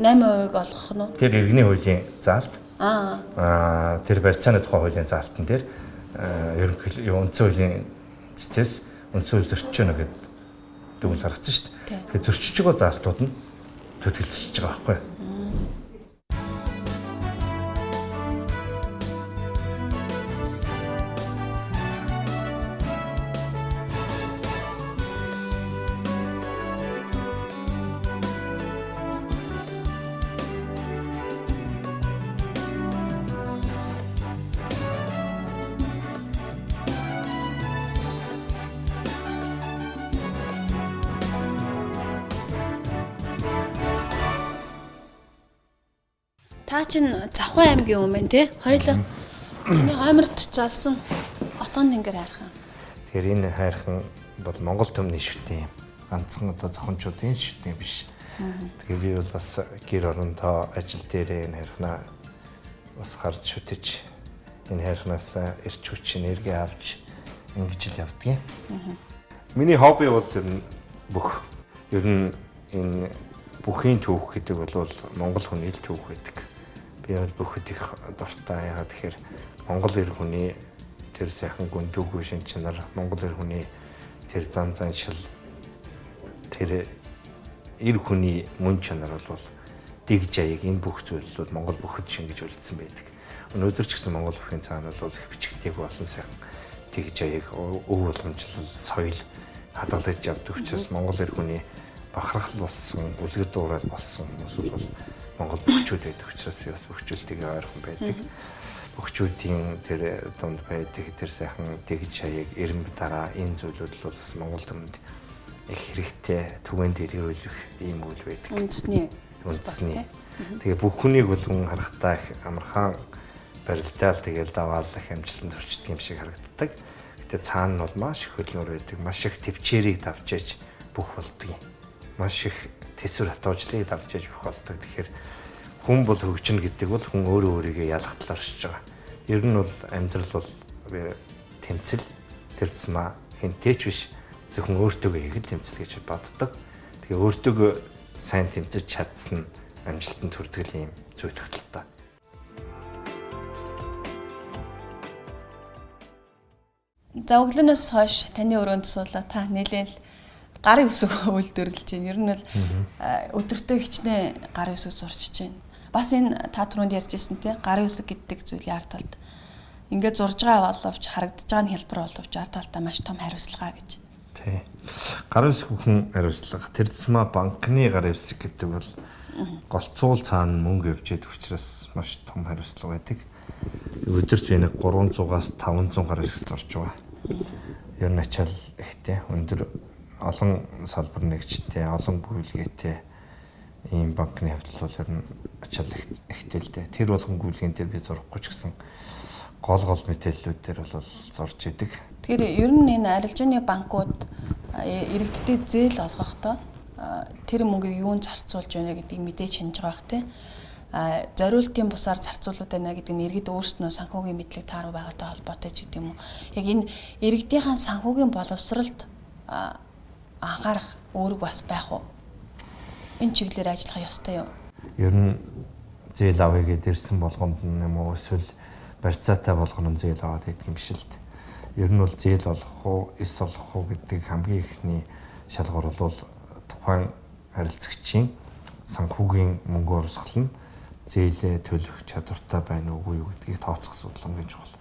A: 8% олгох нь уу?
B: Тэр иргэний хуулийн заалт. Тэр барьцааны тухай хуулийн заалтан дээр ерөнхийдөө үндсэн хуулийн цэцээс үндсэн хууль зөрчиж байна гэдэг дүгнэлт гаргацсан шүү дээ. Тэгэхээр зөрчиж байгаа заалтууд нь төдөлсөж байгаа байхгүй юу?
A: Та чинь Завхан аймгийн хүн байна тий? Хоёулаа. Энэ Амарт залсан отон тэнгэр хайрхан.
B: Тэгэхээр энэ хайрхан бол Монгол төмний шүтэн юм. Ганцхан одоо зохимжуудын шүтэн биш. Тэгээ би бол бас гэр орондоо ажил дээрээ энэ хайрхнаа бас харж шүтэж энэ хайрхнаас эрч хүч энерги авч ингэж л явдгийн. Миний хобби бол ер нь энэ бүхийн түүх гэдэг бол Монгол хүний л түүх байдаг. Би бол бүхэд их дуртай. Яагаад тэгэхээр Монгол эр хүний тэр сайхан гүндүүгүй шин чанар, Монгол эр хүний тэр зан заншил, тэр эр хүний мөн чанар бол дэг жаяг энэ бүх зүйлүүд Монгол бүхэд шингэж үлдсэн байдаг. Өнөөдөр ч гэсэн Монгол бүхийн цаана бол их бичигтэйг болон сайхан дэг жаяг, өв уламжлал, соёл хадгалж явдаг учраас Монгол эр хүний бахархал болсон, үлгэр дуурайд болсон хүмүүс бол Монгол бүхчүүд байдаг учраас би бас бүхчүүдийг ойрхон байдаг. Бүхчүүдийн тэр дунд байдаг тэр сайхан тэгж хаяг, эрэм дараа энэ зүйлүүд бол бас Монгол төмөнд их хэрэгтэй түгээн дэлгэрүүлэх ийм үйл байдаг.
A: Үндэсний.
B: Тэгээ бүх хүнийг бол хүн харахтаа их амархан барилдаал тэгэл даваал их амжилтанд хүрчдэг юм шиг харагддаг. Гэтэ цаана нь бол маш их хөлнөр байдаг, маш их төвчээрийг давчээж бүх болдог юм. Маш их тэсвэр хатуужлыг давчээж бүх болдог. Тэгэхээр хүн бол хөгжинө гэдэг бол хүн өөрөө өөрийгөө ялах талаар шиж байгаа. Ер нь бол амьдрал бол тэмцэл, тэр зэмаа хинтээч биш зөвхөн өөртөөгөө хийхэд тэмцэл гэж боддог. Тэгээ өөртөөгөө сайн тэмцэж чадсан амжилтанд хүрдэг юм зүй тогтолтой.
A: За өглөөнөөс хойш таны өрөөнд суулаа та нэлээл гарын үсэг үйлдвэрлэж байна. Ер нь бол өдөртөө хичнээн гарын үсэг зурчиж байна. Бас энэ та түрүүнд ярьжсэн те гарын үсэг гэдэг зүйл яар талд ингээд зурж байгаа боловч харагдаж байгаа нь хэлбэр боловч яар талдаа маш том хариуцлага гэж.
B: Тий. Гарын үсэг хүн хариуцлага. Тэр зэсмэ банкны гарын үсэг гэдэг бол голцуул цаана мөнгө явж идэх учраас маш том хариуцлага байдаг. Өдөрт би нэг 300-аас 500 гарын үсэг зурж байгаа. Ер нь ачаал ихтэй өндөр олон салбар нэгжтэй, олон гүйлгээтэй ийм банкны хавьтал бол ер нь ачаал ихтэй л дээ. Тэр болгон гүйлгээнд дээр би зурхгүй ч гэсэн гол мэдээллүүд дээр бол зурж идэг.
A: Тэгэхээр ер нь энэ арилжааны банкуд иргэдтэй зээл олгохдоо тэр мөнгийг юунд зарцуулж байна гэдгийг мэдээж шинж байгаа бах те. Зориултын бусаар зарцуулаад байна гэдэг нь иргэд өөрсдөө санхүүгийн мэдлэг тааруу байгаатай холбоотой ч гэдэг юм уу. Яг энэ иргэдийн санхүүгийн боловсролд анхаарах үүрэг бас байх уу? Энэ чиглэлээр ажиллах ёстой юу?
B: Ер нь зээл авъя гэдээ ирсэн болгонд юм уу эсвэл барьцаатай болгоно зээл аваад идэх юм биш л дээ. Ер нь бол зээл олох уу, эс олох уу гэдэг хамгийн ихний шалгуур бол тухайн харилцагчийн санхүүгийн мөнгө урсгал нь зээлээ төлөх чадвартай байна уугүй юу гэдгийг тооцох асуудал гэж байна.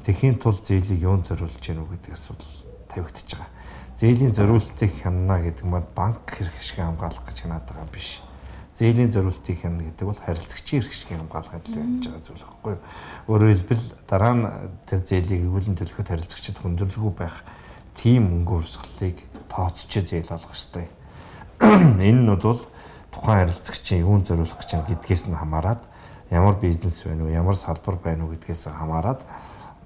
B: Тэхийн тулд зээлийг юунд зориулж гэнэ үү гэдэг асуудал тавигдчихж байгаа. Зээлийн зориултыг хянана гэдэг нь банк хэрэг шиг хамгаалах гэж хянаад байгаа биш. Зээлийн зориултыг хянана гэдэг бол харилцагчийн хэрэг шиг хамгаалах гэж явж байгаа зүйл байхгүй юу? Өөрөөр хэлбэл дараа нь тэр зээлийг эргүүлэн төлөхөд харилцагчид хүндрэлгүй байх тийм мөнгө урсгалыг тооцож зээл олох ёстой. Энэ нь бол тухайн харилцагчийн юунд зориулах гэж байгаа гэдгээс нь хамаарат ямар бизнес байна уу, ямар салбар байна уу гэдгээс хамаарат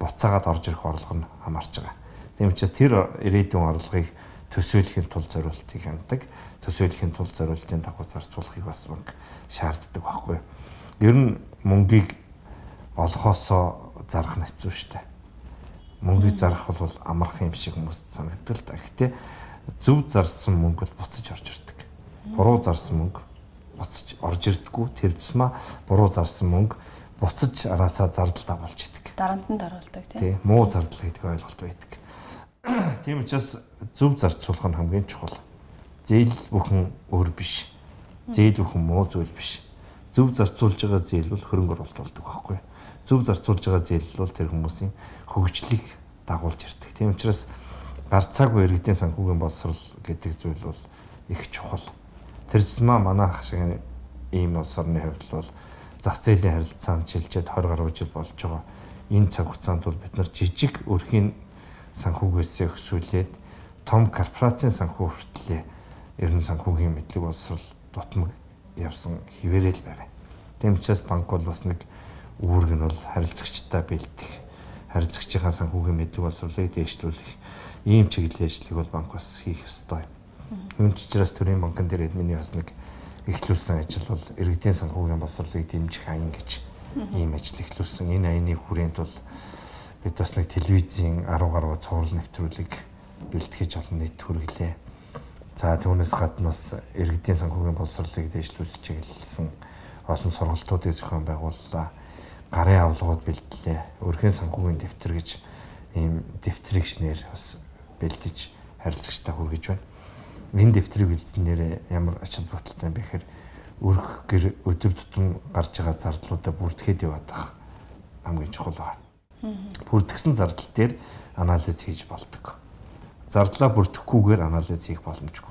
B: буцаагаад орж ирэх орлого нь хамаарч байгаа. Тийм учраас тэр ирээдүйн орлогыг төсөөлөхийн тулд зориултыг ханддаг. Төсөөлөхийн тулд зориултын дагуу зарцуулахыг бас банк шаарддаг байхгүй юу? Ер нь мөнгийг олохоосоо зарах нь хэцүү шүү дээ. Мөнгийг зарах бол амархан юм шиг хүмүүст санагддаг л да. Гэхдээ зөв зарсан мөнгө бол буцаж орж ирдэг. Буруу зарсан мөнгө буцаж орж ирдэггүй. Тэр тусмаа буруу зарсан мөнгө буцаж араасаа зардал болж идэг.
A: Дарамтанд оруулдаг
B: тийм. Муу зардал гэдэг ойлголт байдаг. Тийм учраас зөв зарцуулах нь хамгийн чухал. Зээл бүхэн өөр биш. Зээл бүхэн муу зүйл биш. Зөв зарцуулж байгаа зээл бол хөрөнгө оруулалт болдог байхгүй. Зөв зарцуулж байгаа зээл бол тэр хүмүүсийн хөгжлийг дагуулж ирдэг. Тийм учраас гарцаагүй иргэдийн санхүүгийн боловсрол гэдэг зүйл бол их чухал. Тэрсмаа манайх шиг ийм улс орны хувьд бол зах зээлийн харилцаанд шилжээд 20 гаруй жил болж байгаа. Энэ цаг хугацаанд бол бид нар жижиг өрхийн санхүүгээс өсвөлээд том корпорацийн санхүү хүртлээ ер нь санхүүгийн мэдлэг боловсрол дутмаг явсан хിവэрэл байгаа. Тийм учраас банк бол бас нэг үүрэг нь бол харилцагчтай бэлдэх, харилцагчийнхаа санхүүгийн мэдлэг боловсролыг дэвшлүүлэх ийм чиглэлийн ажлыг бол банк бас хийх ёстой. Юун ч учраас төрийн банкн дээр миний бас нэг эхлүүлсэн ажил бол иргэдийн санхүүгийн боловсролыг дэмжих аян гэж ийм ажил эхлүүлсэн. Энэ аяны хүрээнд бол бид бас нэг телевизийн 10 гаруй цуврал нэвтрүүлэг бэлтгэж олон нийт хүргэлээ. За түүнээс гадна бас иргэдийн санхүүгийн боловсролыг дэвшлүүлж чиглэсэн олон сургалтуудыг зохион байгууллаа. Гарын авлагууд бэлдлээ. Өрхийн санхүүгийн дэвтэр гэж ийм дэвтрийг шинээр бас бэлдэж харилцагчтай хүргэж байна. Энэ дэвтрийг бэлдсэнээр ямар ач холбогдолтой юм бэ гэхээр өрх гэр өдөр тутам гарч байгаа зардлуудаа бүрдгээд яваад байгаа хамгийн чухал байна. Бүрдгсэн зардал дээр анализ хийж болдог. Зардлаа бүрдэхгүйгээр анализ хийх боломжгүй.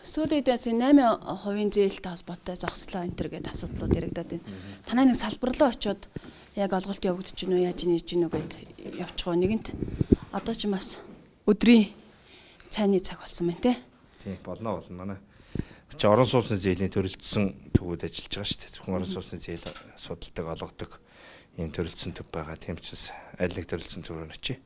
A: Сүүлийн үеэс 8% зээлтэй холбоотой зогслоо энэ төр гэдэг асуудлууд яригадаад байна. Танай нэг салбарлаа очиод яг олголт явагдаж гинөө яаж нээж гинөө гэд явчихгаа нэгэнт одоо ч бас өдрийн цайны цаг болсон байна те.
B: Тийм болно. Манай чи орон сууцны зээлийн төрөлдсөн төвүүд ажиллаж байгаа шүү дээ. Зөвхөн орон сууцны зээл судалдаг, олгодог ийм төрөлдсөн төв байгаа. Тийм ч аль нэг төрөлдсөн төв рүү очие.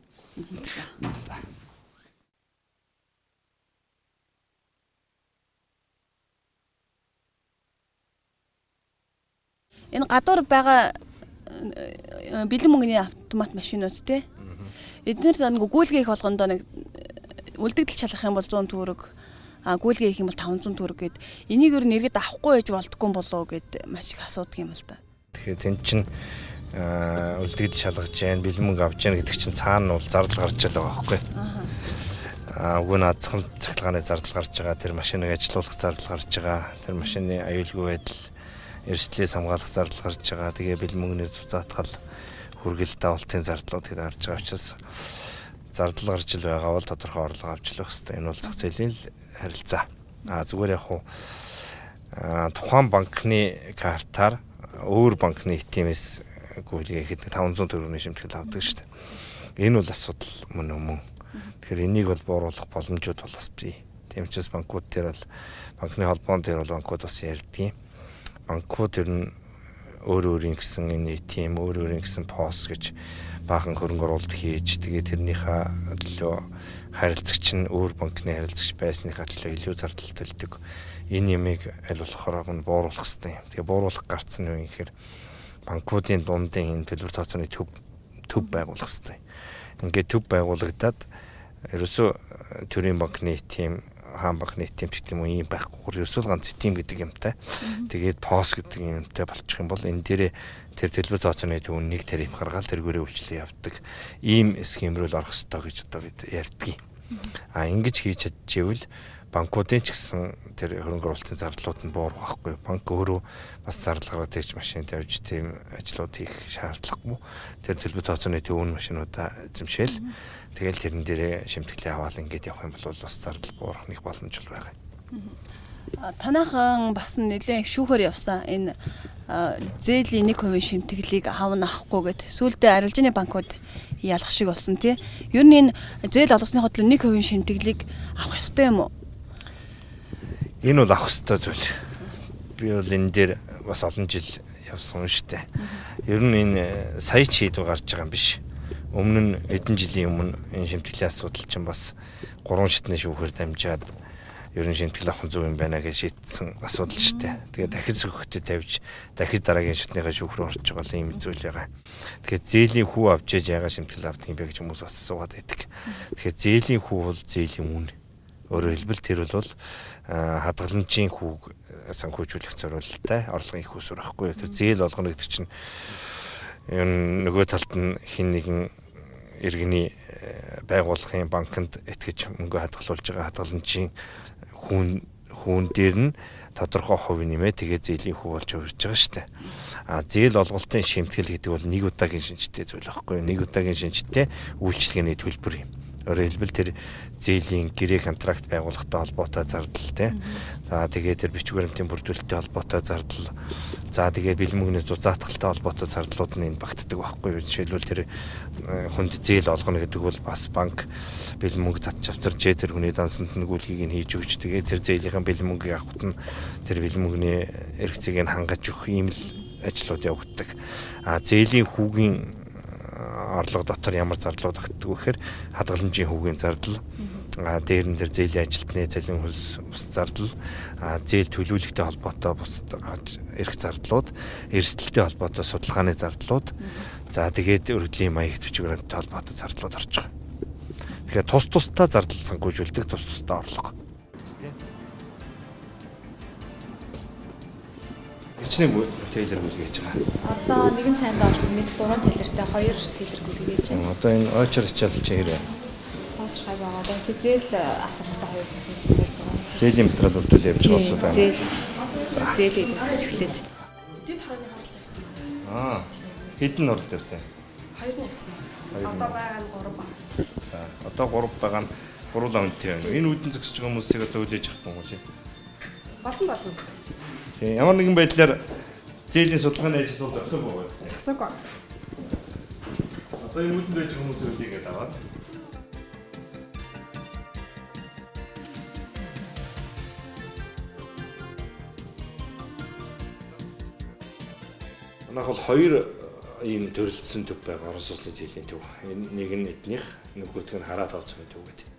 A: Энэ гадуур байгаа бэлэн мөнгөний автомат машинууд те. Эдгээр нэг гүйлгээ их болгондоо нэг үлдэгдэл шалгах юм бол 100 төгрөг, гүйлгээ хийх юм бол 500 төгрөг гэд энийг ер нь иргэд авахгүй байж болдгоо болоо гэд маш их асуудаг юм л да.
B: Тэгэхээр тэн чин үлдэгдэл шалгаж जैन бэлэн мөнгө авч जैन гэдэг чинь цаана бол зардал гарч байгаа байхгүй. Үгүй наадхан цахилгааны зардал гарч байгаа, тэр машиныг ажилуулах зардал гарч байгаа, тэр машины аюулгүй байдал эрсдлээс хамгаалах зардал гарч байгаа. Тэгээ бэлэн мөнгөний зузаатгал хүргэлт авалтын зардлууд гэдэг гарч байгаа учраас зардал гарч ил байгаа бол тодорхой орлого авч л байх хэрэгтэй. Энэ бол зах зээлийн харилцаа. Зүгээр яг хуу тухайн банкны картаар өөр банкны ATM-с гүйлгээ хийхэд 500 төгрөгийн шимтгэл авдаг шүү дээ. Энэ бол асуудал мөн. Тэгэхээр энийг бол бууруулах боломжууд бол бас бий. Тийм учраас банкуд дээр бол банкны холбоон дээр бол банкуд бас ярьдгийг. Банкуд ер нь өөрийн гэсэн энэ ATM, өөрийн гэсэн POS гэж баахан хөрөнгө оруулалт хийж тэгээ тэрнийхээ төлөө харилцагч нь өөр банкны харилцагч байсныхаа төлөө илүү зардал төлдөг. Энэ ямыг аль болохоор нь бууруулах хэрэгтэй юм. Тэгээ бууруулах гарцсан нь юу гэхээр банкуудын дундын энэ төлбөр тооцооны төв байгуулах хэрэгтэй. Ингээд төв байгуулагдаад ерөөсөө төрийн банкны ATM, хаан банкны ATM гэдэг юм уу ийм байхгүй. Ерөөсөө ганц ATM гэдэг юмтай. Тэгээд POS гэдэг юмтай болчих юм бол энэ дээрээ тэр төлбөр тооцооны төв нэг тариф гаргаад тэргүүрээ үйлчлээ явдаг. Ийм схем рүү л орох хэрэгтэй гэж одоо бид ярьдгийг. Ингэж хийж чадчихвэл банкуудын ч гэсэн тэр хөрөнгө оруулалтын зардлууд нь буурах байхгүй. Банк өөрөө бас зардал гаргаад ирж машин тавьж тийм ажлууд хийх шаардлагагүй. Тэр төлбөр тооцооны төвийн машинуудаа эзэмшээл тэгэл тэрэн дээрээ шимтгэлээ аваад ингэж явах юм бол бас зардал буурах нэг боломж л байгаа.
A: Танайхан бас нэлээд шүүхээр явсан энэ зээлийн 1% шимтгэлийг аавна авахгүй гэд сүүлдээ арилжааны банкуд ялах шиг болсон тий. Ер нь энэ зээл олгосны хөтөл 1% шимтгэлийг авах ёстой юм уу?
B: Энэ бол авах ёстой зүйл. Би бол энэ дээр бас олон жил явсан шүү дээ. Ер нь энэ сая ч хийдүү гарч байгаа юм биш. Өмнө нь эдэн жилийн өмнө энэ шимтгэлийн асуудал чинь бас 3 шатны шүүхээр дамжаад ер нь шимтгэл авах зөв юм байна гэж шийдсэн асуудал шүү дээ. Тэгээд дахиж зөвхөтөд тавьж дахиж дараагийн шатныхаа шүүх рүү орж байгаа юм зүйл байгаа. Тэгэхээр зээлийн хүү авч яж яга шимтгэл авдаг юм бэ гэж хүмүүс бас суугаад байдаг. Тэгэхээр зээлийн хүү бол зээлийн үн. Өөрөөр хэлбэл тэр бол хадгаламжийн хүүг санхүүжүүлэх зорилттой орлогын их усүр байхгүй. Тэр зээл олгоно гэдэг чинь нөгөө талд нь хин нэгэн иргэний байгууллагын банкнд итгэж мөнгө хадгалуулж байгаа хадгаламжийн хүүн дээр нь тодорхой хувь нэмээ тэгээ зээлийн хүү болж өрж байгаа шүү дээ. Зээл олголтын шимтгэл гэдэг бол нэг удаагийн шинжтэй зүйл байхгүй. Нэг удаагийн шинжтэй үйлчлэгээний төлбөр юм. Өөрөөр хэлбэл тэр зээлийн гэрээ контракт байгуулахтай холбоотой зардал тий. За тэгээд тэр бичиг баримтын бүрдүүлэлттэй холбоотой зардал. За тэгээд бэлэн мөнгөний зузаатгалтай холбоотой зардлууд нь багтдаг байхгүй юу? Жишээлбэл тэр хүнд зээл олгоно гэдэг бол бас банк бэлэн мөнгө татчавцарч тэр хүний дансанд нэгүүлгийг нь хийж өгч тэгээд тэр зээлийн бэлэн мөнгийг авахт нь тэр бэлэн мөнгөний эрх зэгийг нь хангаж өгөх ийм л ажлууд явагддаг. Зээлийн хүүгийн орлого дотор ямар зардлууд багтдаг вэ гэхээр хадгаламжийн хүүгийн зардал, дээр нь тэр зээлийн ажилтны цалин хөлс ус зардал, зээл төлөвлөлттэй холбоотой бус эрх зардлууд, эрсдэлтэй холбоотой судалгааны зардлууд, за тэгээд өргөдлийн маяг бичиг баримттай холбоотой зардлууд орж байгаа. Тэгэхээр тус тусдаа зардал санхүүжүүлдэг, тус тусдаа орлого. Хичнээн тейлер гүйлгээж байгаа.
C: Одоо нэгэн цайнд орсон мэд 3 тейлертэй 2 тейлер гүйлгээж байна.
B: Одоо энэ очер хичээлж хэрэг.
C: Очер хай байгаа. Одоо чи зээл асуухаас 2 тейлер хийж байгаа.
B: Зээлийн материал бүрдүүл явж байгаа усуд байна.
C: Зээлийг эзэрч эхлэж.
D: Дэд хорооны хоролт явьсан байна.
B: Хэдэн хоролт явсан?
D: 2 нь явьсан байна. Одоо байгаа нь 3 байна.
B: За одоо 3 байгаа нь гурлаа үнэтэй байна. Энэ үүдэн зөксөж байгаа хүмүүсийг одоо хүлээж авахгүй юм шиг.
D: Болно.
B: Тийм ямар нэгэн байдлаар зээлийн судалгааны ажлууд зогсоог байгаа.
D: Зогсоог байна.
B: Одоо энэ үүдэн байж байгаа хүмүүсийг үлээгээд аваад. Манайх бол 2 ийм төрөлдсөн төв байгаа орон сууцны зээлийн төв. Энэ нэг нь эднийх, нөгөөх нь хараа тооцооны төв гэдэг.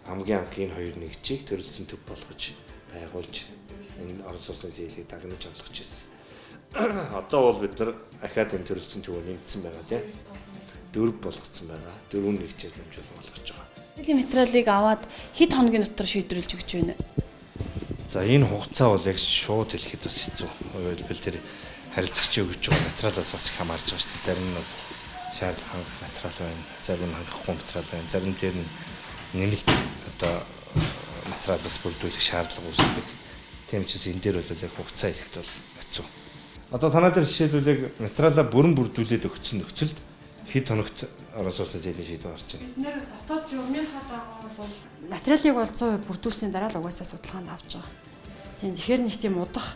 B: Хамгийн анх энэ хоёр нэгжийг төрөлдсөн төв болгож байгуулж энэ орон сууцны зээлийг дагнаж олгож ирсэн. Одоо бол бид нар ахаад энэ төрөлцсөн төвөөр нэмсэн байгаа тийм. 4 болгоцсон байгаа. 4 нэгжээр хэмжүүл болгож байгаа.
A: Зээлийн материалыг аваад хэд хоногийн дотор шийдвэрлэж өгч байна вэ?
B: За энэ хугацаа бол яг шууд хэлэхэд бас хэцүү. Өөрөлдвөл тэр харилцагчийн өгч байгаа материалаас бас их хамаарж байгаа шүү дээ. Зарим нь бол шаардлага хангах материал байна. Зарим нь хангахгүй материал байна. Зарим дээр нь нэмэлт одоо материалаас бүрдүүлэх шаардлага үүсдэг. Тийм учраас энэ дээр бол яг хугацаа хэлэхэд бол хэцүү. Одоо танаа дээр жишээлбэл яг материалаа бүрэн бүрдүүлээд өгсөн нөхцөлд хэд хоногт орон сууцны зээлийн шийдвэр гарч байна.
D: Бид нэр дотоод журмынхаа дагуу бол
C: Материалыг бол 100% бүрдүүлсний дараа л угаасаа судалгаанд авч байгаа. Тийм тэгэхээр нэг тийм удах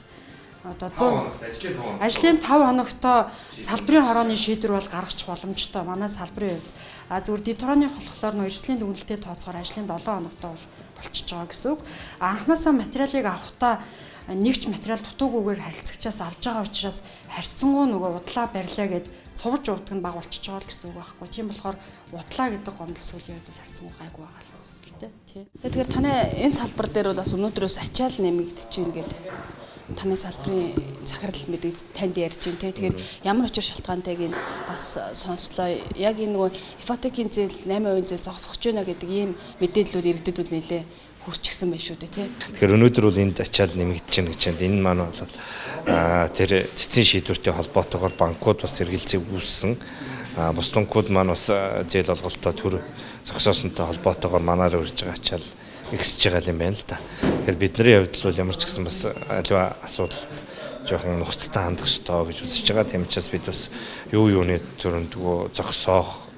C: одоо 100 ажлын 5 хоногтой салбарын хорооны шийдвэр бол гаргачих боломжтой. Манай салбарын хувьд зүгээр Детроны болохоор нөө эрсдлийн дүгнэлтэд тооцоогоор ажлын 7 хоногтой бол болчихж байгаа гэсэн үг. Анхнаасаа материалыг авахдаа нэгч материал дутуугүйгээр харилцагчаас авж байгаа учраас харьцангуй нөгөө удлаа барьлаа гэд цувж уудаг нь баг болчихж байгаа л гэсэн үг байхгүй. Тийм болохоор удлаа гэдэг гомдол сүүлийн үед бол харьцангуй гайгүй байгаа л гэсэн үг тийм.
A: Тэгэхээр танай энэ салбар дээр бол бас өнөөдрөөс ачаал нэмэгдэж байна гэдэг таны салбарын захирал мэдээ танд ярьж байна те. Тэгэхээр ямар учир шалтгаантайг нь бас сонслоо. Яг энэ нөгөө ипотекийн зээл 8% зээл зогсож байна гэдэг ийм мэдээллүүд иргэдэд бол нэлээ хүрчихсэн байх шүү дээ тий.
B: Тэгэхээр өнөөдөр бол энд ачаал нэмэгдэж байна гэж байна. Энэ маань бол тэр цэцгийн шийдвэртэй холбоотойгоор банкуд бас эргэлзээ үүссэн. Бус банкуд маань бас зээл олголтоо төр зогсоосонтой холбоотойгоор манаар урьж байгаа ачаал ихсэж байгаа юм байна л да. Тэгэхээр бидний хувьд бол ямар ч гэсэн бас аливаа асуудалд жоохон нухацтай хандах ёстой гэж үзэж байгаа. Тийм учраас бид бас юуны төрөнд зогсоох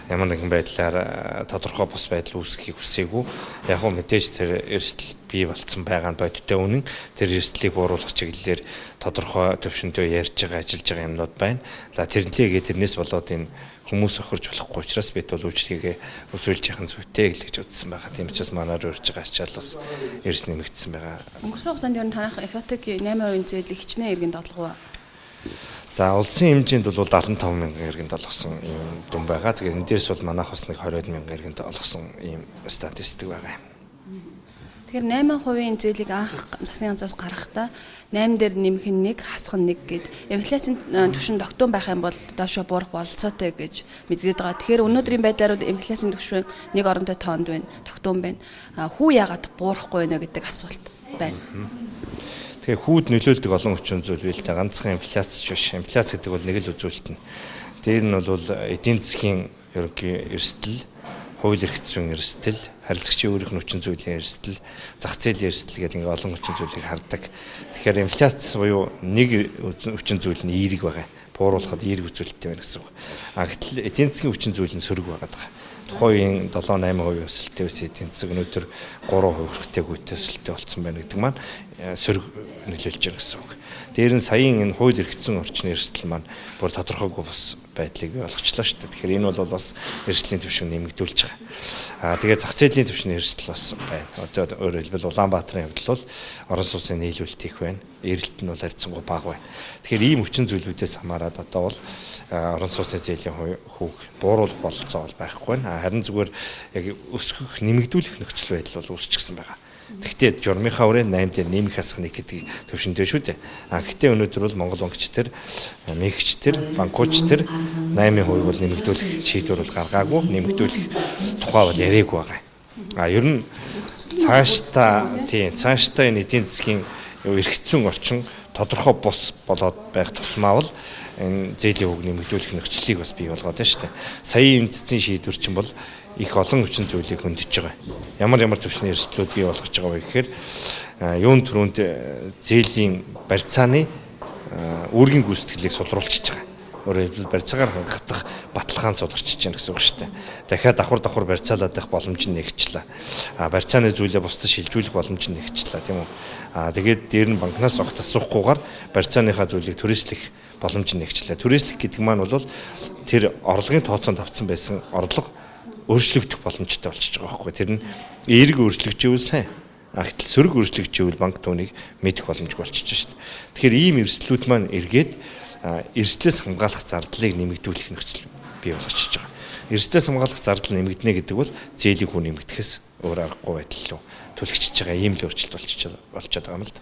B: ямар нэгэн байдлаар тодорхой бус байдал үүсгэхийг хүсээгүй. Яг хөө мэдээж тэр эрсдэл бий болцсон байгаа нь бодиттой үнэн. Тэр эрсдлийг бууруулах чиглэлээр тодорхой төвшөнтэй ярьж байгаа, ажиллаж байгаа юмнууд байна. За тэрнээс болоод энэ хүмүүс охирж болохгүй учраас бид бол үйлчлэгээ үзүүлж яхан зүйтэй гэж үзсэн байгаа. Тийм учраас манаар урьж байгаа ачаал бас эрс нэмэгдсэн байгаа.
A: Өнгөрсөн хугацаанд ер нь танах ипотекийн 8% зээл хичнээн иргэн дотлого.
B: За улсын хэмжээнд бол 75 мянган иргэнд олгосон ийм дүн байгаа. Тэгээд энэ дээрс бол манайх бас нэг 20 мянган иргэнд олгосон ийм статистик байгаа юм.
A: Тэгэхээр 8% зээлийг анх засгийн ганцаас гаргахдаа 8 дээр нэмэх нь 1, хасах нь 1 гэд инфляцийн түвшин тогтун байх юм бол доошо буурах болцоотой гэж мэдгээд байгаа. Тэгэхээр өнөөдрийн байдлаар бол инфляцийн түвшин нэг оронтой тоонд байна, тогтун байна. Хүү яагаад буурахгүй байна гэдэг асуулт байна.
B: Тэгэхээр хүүд нөлөөлдөг олон хүчин зүйл бийл та ганцхан инфляц биш. Инфляц гэдэг бол нэг л үзүүлэлт нь. Тэр нь бол эдийн засгийн ерөнхий эрсдэл, хууль эрх зүйн эрсдэл, харилцагчийн өөрийнх нь хүчин зүйлийн эрсдэл, зах зээлийн эрсдэл гэдэг ингээ олон хүчин зүйлийг хардаг. Тэгэхээр инфляц буюу нэг хүчин зүйл нь эерэг байгаа. Бууруулахад эерэг үзүүлэлттэй байна гэсэн үг. Гэтэл эдийн засгийн хүчин зүйл нь сөрөг байгаа. тухайн үеийн 7-8% өсөлттэй байсан эдийн засаг өнөөдөр 3% хүртээгүйтэй өсөлттэй болсон байна гэдэг маань сөрөг нөлөөлж байгаа гэсэн үг. Дээр нь саяын энэ хууль эрхцэн орчны эрсдэл маань бүр тодорхойгүй бус байдлыг бий болгочлаа шүү дээ. Тэгэхээр энэ бол бас эрсдлийн түвшин нэмэгдүүлж байгаа. Тэгээд зах зээлийн түвшний эрсдэл бас байна. Одоо өөрөөр хэлбэл Улаанбаатарын хувьд бол орон сууцны нийлүүлэлт их байна. Эрэлт нь бол харьцангуй бага байна. Тэгэхээр ийм хүчин зүйлүүдээс хамаарат одоо бол орон сууцны зээлийн хүүг бууруулах бололцоо бол байхгүй байна. Харин зүгээр яг өсгөх, нэмэгдүүлэх нөхцөл байдал бол үүсчихсэн байгаа. Гэхдээ журмынхаа өрөө 8 дээр нэмэх асах нэг гэдэг төвшөндөө шүү дээ. Гэхдээ өнөөдөр бол Монгол банкч тэр, мэгч тэр, банкуч тэр 8% бол нэмэгдүүлэх шийдвэр бол гаргаагүй, нэмэгдүүлэх тухай бол яриаггүй байгаа. Ер нь цаашдаа энэ эдийн засгийн эрхцэн орчин тодорхой бус болоод байх тусмаа бол энэ зээлийн хүүг нэмэгдүүлэх нөхцөлийг бас бий болгоод байна шүү дээ. Саяын эцсийн шийдвэр чинь бол их олон хүчин зүйлийг хөндөж байгаа. Ямар төвчний эрсдлүүд бий болгож байгаа вэ гэхээр юун түрүүнд зээлийн барьцааны үүргийн гүйцэтгэлийг сулруулчихж байгаа. Өөрөөр хэлбэл барьцаагаар хангагдах баталгаан суларчиж байна гэсэн үг шүү дээ. Дахиад давхар барьцаалаад байх боломж нь нэгчлээ. Барьцааны зүйлээ бусдад шилжүүлэх боломж нь нэгчлээ тийм үү. Тэгээд дээр нь банкнаас огт асуухгүйгээр барьцааныхаа зүйлийг түрээслэх боломж нь нэгчлээ. Түрээслэх гэдэг маань бол тэр орлогын тооцоонд авсан байсан орлого өөрчлөгдөх боломжтой болчихж байгаа байхгүй. Тэр нь эерэг өөрчлөгжөөл сайн. Гэтэл сөрөг өөрчлөгжөөл банк түүнийг мэдэх боломжгүй болчихж шүү дээ. Тэгэхээр ийм эрсдлүүд маань эргээд эрсдлээс хамгаалах зардлыг нэмэгдүүлэх нөхцөл бий болгочихж байгаа. Эрсдлээс хамгаалах зардал нэмэгдэнэ гэдэг бол зээлийн хүн нэмэгдэхээс өөр аргагүй байдал руу түлхчихж байгаа ийм л өөрчлөлт болчиход байгаа юм л да.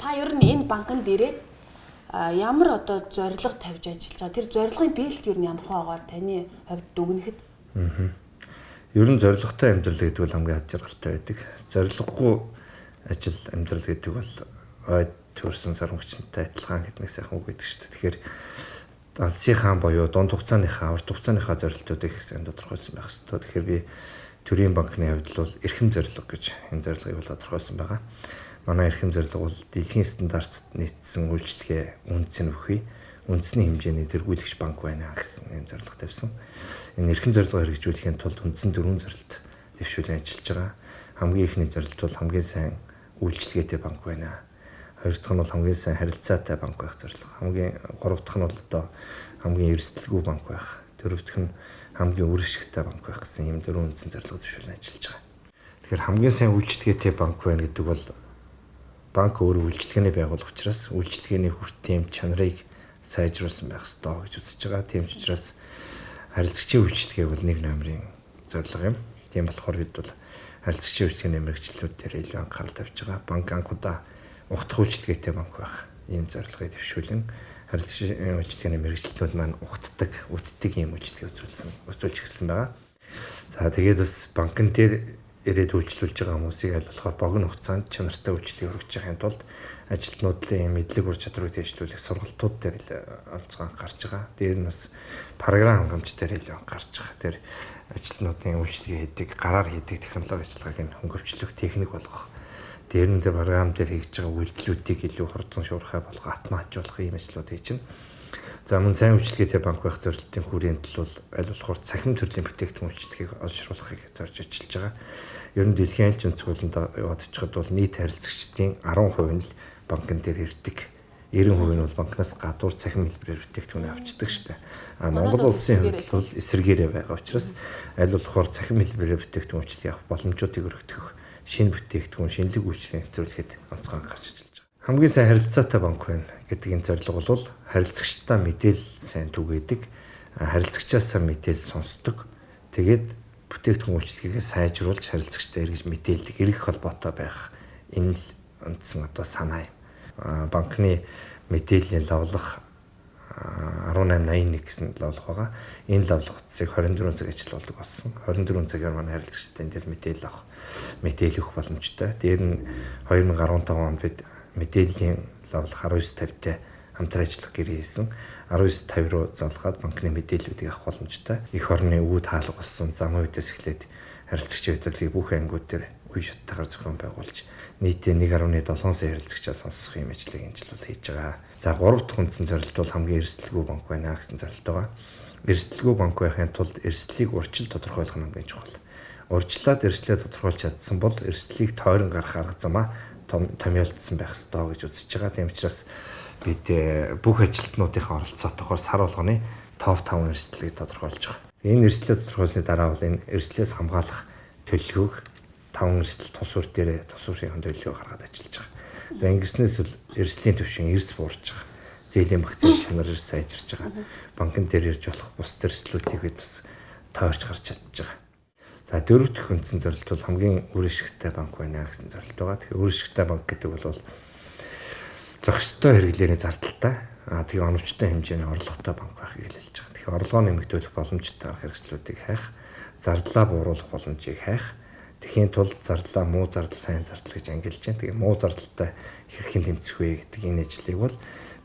A: Та ер нь энэ банкнд ирээд ямар одоо зорилго тавьж ажиллаж байгаа? Тэр зорилгын биелэлт ер нь ямар хаагаар таны хувьд дүгнэхэд?
B: Ер нь зорилготой амьдрал гэдэг бол хамгийн ад жаргалтай байдаг. Зорилгогүй ажил амьдрал гэдэг бол ойд төрсэн сармагчтай адилхан гэдэг нэг сайхан үг байдаг шүү дээ. Тэгэхээр алсын хаан боёо дунд хугацааныхаа, урт хугацааныхаа зорилтуудыг сайн тодорхойлсон байх хэрэгтэй. Тэгэхээр би төрийн банкны хувьд бол эрхэм зорилго гэж энэ зорилгыг бол тодорхойлсон байгаа. Манай эрхэм зорилго бол дэлхийн стандартад нийцсэн үйлчлэгээ үндэс нь өгөхий, үндэсний хэмжээний тэргүүлэгч банк байна гэсэн юм зорилго тавьсан. Энэ эрхэм зорилгоо хэрэгжүүлэхийн тулд үндсэн 4 зорилт дэвшүүлэн ажиллаж байгаа. Хамгийн ихний зорилт бол хамгийн сайн үйлчлэгээтэй банк байна. Хоёр дахь нь бол хамгийн сайн харилцаатай банк байх зорилго. Гурав дахь нь бол одоо хамгийн эрсдэлгүй банк байх. Дөрөв дэх нь хамгийн үр ашигтай банк байх гэсэн ийм 4 үндсэн зорилго дэвшүүлэн ажиллаж байгаа. Тэгэхээр хамгийн сайн үйлчлэгээтэй банк байна гэдэг бол банк өөрөө үйлчлэгээний байгууллага учраас үйлчлэгээний хүртэем чанарыг сайжруулсан байх ёстой гэж үзэж байгаа. Тийм ч учраас харилцагчийн үйлчлэгээ бол нэг номерын зорилго юм. Тийм болохоор бид бол харилцагчийн үйлчлэгээний мэргэжлүүд дээр илүү анхаарал тавьж байгаа. Банк анхудаа ухтах үйлчлэгээтэй банк байх ийм зорилгыг дэвшүүлэн харилцагчийн үйлчлэгээний мэргэжлүүд маань ухтдаг, үтдэг ийм үйлчлэгээ үзүүлж эхэлсэн байгаа. За тэгээд бас банкн дээр ирээд үйлчлүүлж байгаа хүмүүсийг аль болохоор богино хугацаанд чанартай үйлчлэгийг өргөж байхын тулд ажилтнуудлын мэдлэг ур чадварыг дэвшлүүлэх сургалтууд дээр онцгой анхаарч байгаа. Дээр нь бас програм хангамж дээр илүү анхаарч байгаа. Тэр ажилтнуудын үйлчлэгээ хийдэг, гараар хийдэг технологи ажиллагааг хөнгөвчлөх техник болгох. Дээр нь програм дээр хийж байгаа үйлдэлүүдийг илүү хурдан шуурхай болгох, автоматжуулах ийм ажлууд хийж байна. За мөн сайн үйлчлэгээтэй банк байх зорилтын хүрээнд бол аль болохоор цахим төрлийн бүтээгдэхүүн үйлчлэгийг олшруулахыг зорж ажиллаж байгаа. Ер нь дэлхийн аль ч өнцгөлөнд яваад очиход бол нийт харилцагчдын 10% нь л банкн дээр ирдэг. 90% нь бол банкнаас гадуур цахим хэлбэрээр бүтээгдэхүүн авчдаг шүү дээ. Монгол улсын хувьд бол эсэргээрээ байгаа учраас аль болохоор цахим хэлбэрээр бүтээгдэхүүн үйлчлэг авах боломжуудыг өргөдөх, шинэ бүтээгдэхүүн, шинэлэг үйлчлэгийг нэвтрүүлэхэд онцгой анхаарч ажиллаж байгаа. Хамгийн сайн харилцаатай банк байна гэдэг энэ зорилго бол харилцагчдаа мэдээлэл сайн түгээдэг, харилцагчаасаа мэдээлэл сонсдог. Тэгээд бүтээгдэхүүн үйлчлэгээ сайжруулж харилцагчтай эргэж мэдээлдэг, эргэх холбоотой байх энэ л үндсэн одоо санаа юм. Банкны мэдээллийн лавлах 1881 гэсэн лавлах байгаа. Энэ лавлах утсыг 24 цаг ажиллаулдаг болсон. 24 цагаар манай харилцагчтай энэ мэдээлэл авах, мэдээлэл өгөх боломжтой. Дээр нь 2015 онд бид мэдээллийн лавлах 1950-тай хамтран ажиллах гэрээ хийсэн. 19:50 руу залгаад банкны мэдээллүүдийг авах боломжтой. Эх орны үүд хаалга болсон зам үедээс эхлээд харилцагчийн удирдлагыг бүх ангиуд дээр үе шаттайгаар зохион байгуулж нийтийн 1.7 сая харилцагчаа сонсох юм ажлыг энэ жил хийж байгаа. За 3 дахь үндсэн зорилт бол хамгийн эрсдэлгүй банк байна гэсэн зорилт байгаа. Эрсдэлгүй банк байхын тулд эрсдлийг урьдчил тодорхойлох нь хамгийн чухал. Урьдчилаад эрсдлээ тодорхойлж чадсан бол эрсдлийг тойрон гарах арга замаа томьёолдсон байх ёстой гэж үзэж байгаа. Тийм учраас бид бүх ажилтнуудынхаа оролцоотойгоор сар болгоны топ 5 эрсдлийг тодорхойлж байгаа. Энэ эрсдлээ тодорхойлсны дараа бол энэ эрсдлээс хамгаалах төлөвлөгөөг 5 эрсдэл тус үр дээр тус үрийн төлөвлөгөө гаргаад ажиллаж байгаа. За ингэснээс бол эрсдлийн түвшин эрс буурч байгаа. Зээлийн багцын чанар эрс сайжирч байгаа. Банкн дээр ирж болох бус эрсдлүүдийг бид бас тойрч гарч чадж байгаа. За дөрөв дэх үндсэн зорилт бол хамгийн үр ашигтай банк байна гэсэн зорилт байгаа. Тэгэхээр үр ашигтай банк гэдэг бол зохистой хэрэглээний зардалтай тэгээ оновчтой хэмжээний орлоготой банк байхыг хэлж байгаа. Тэгэхээр орлогоо нэмэгдүүлэх боломжтой арга хэрэгслүүдийг хайх, зардлаа бууруулах боломжийг хайх. Тэхийн тулд зардлаа муу зардал, сайн зардал гэж ангилж байна. Тэгээ муу зардалтай хэрхэн тэмцэх вэ гэдэг энэ ажлыг бол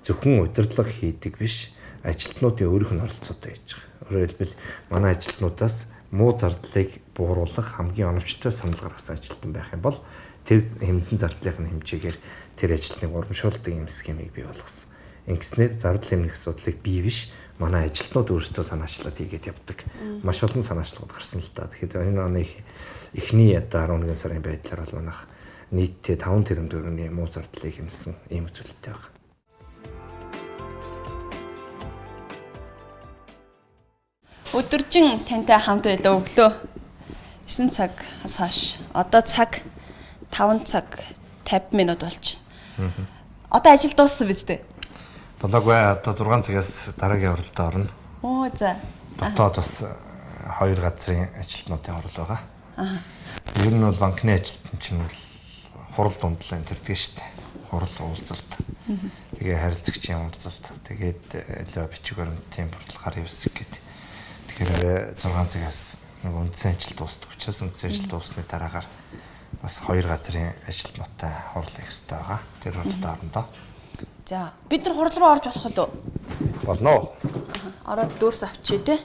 B: зөвхөн удирдлага хийдэг биш, ажилтнуудын өөрийнх нь оролцоотой хийж байгаа. Өөрөөр хэлбэл манай ажилтнуудаас муу зардлыг бууруулах хамгийн оновчтой санал гаргасан ажилтан байх юм бол тэр хэмнэсэн зардлын хэмжээгээр тэр ажилтныг урамшуулдаг юм схемийг бий болгосон. Ингэснээр зардал хэмнэх асуудлыг бий биш манай ажилтнууд өөрсдөө санаачлаад хийгээд явдаг. Маш олон санаачлагууд гарсан л та. Тэгэхээр энэ оны эхний 11 сарын байдлаар бол манайх нийтдээ 5 тэрбум төгрөгийн муу зардлыг хэмнэсэн ийм үзүүлэлттэй байна.
A: Өдөржин тантай хамт байлаа өглөө 9 цагаас хойш. Одоо цаг 5 цаг 50 минут болж байна. Одоо ажил дууссан биз дээ?
B: Болоогүй одоо 6 цагаас дараагийн оролдоо орно.
A: Оо за.
B: Дотоод бас 2 газрын ажилтнуудын орол байгаа. Ер нь бол банкны ажилтан чинь бол хурал дундлаа интердэг шүү дээ. Хурал уулзалт. Тэгээ харилцагчийн уулзалт. Тэгээд лөө бичиг баримтын бодлогоор явсаг гэдэг. Тэгэхээр 6 цагаас нэг үндсэн ажил дуусдаг учраас үндсэн ажил дууссаны дараагаар бас 2 газрын ажилтнуудтай хурлах ёстой байгаа. Тэр хурлаа орондоо.
A: За бид нар хурал руу орж болох уу?
B: Болно уу?
A: Ороод дүүрс авчий те.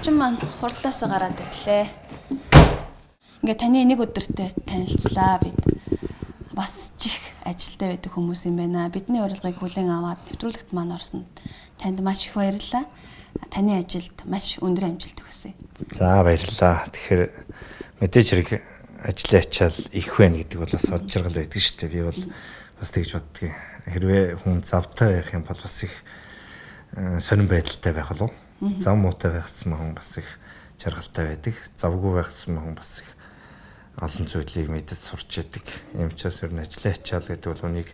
A: Зочин маань хурлаас гараад ирлээ. Ингээ таны нэг өдөртөө танилцлаа бид. Бас чих ажилдаа байдаг хүмүүс юм байна. Бидний урилгыг хүлээн аваад нэвтрүүлэгт маань орсонд танд маш их баярлалаа. Таны ажилд маш өндөр амжилт хүсье.
B: За баярлалаа. Тэгэхээр мэдээж хэрэг ажлын ачаал их байна гэдэг бол бас од жаргал байдаг шүү дээ. Би бол бас тэгж боддгийг. Хэрвээ хүн завтай байх юм бол бас их сонирн байдалтай байх болов. Зам муутай байхсан хүн бас их жаргалтай байдаг. Завгүй байхсан хүн бас их олон зүйлийг мэдэж сурч яадаг. Ийм ч бас ер нь ажлын ачаал гэдэг бол үнийг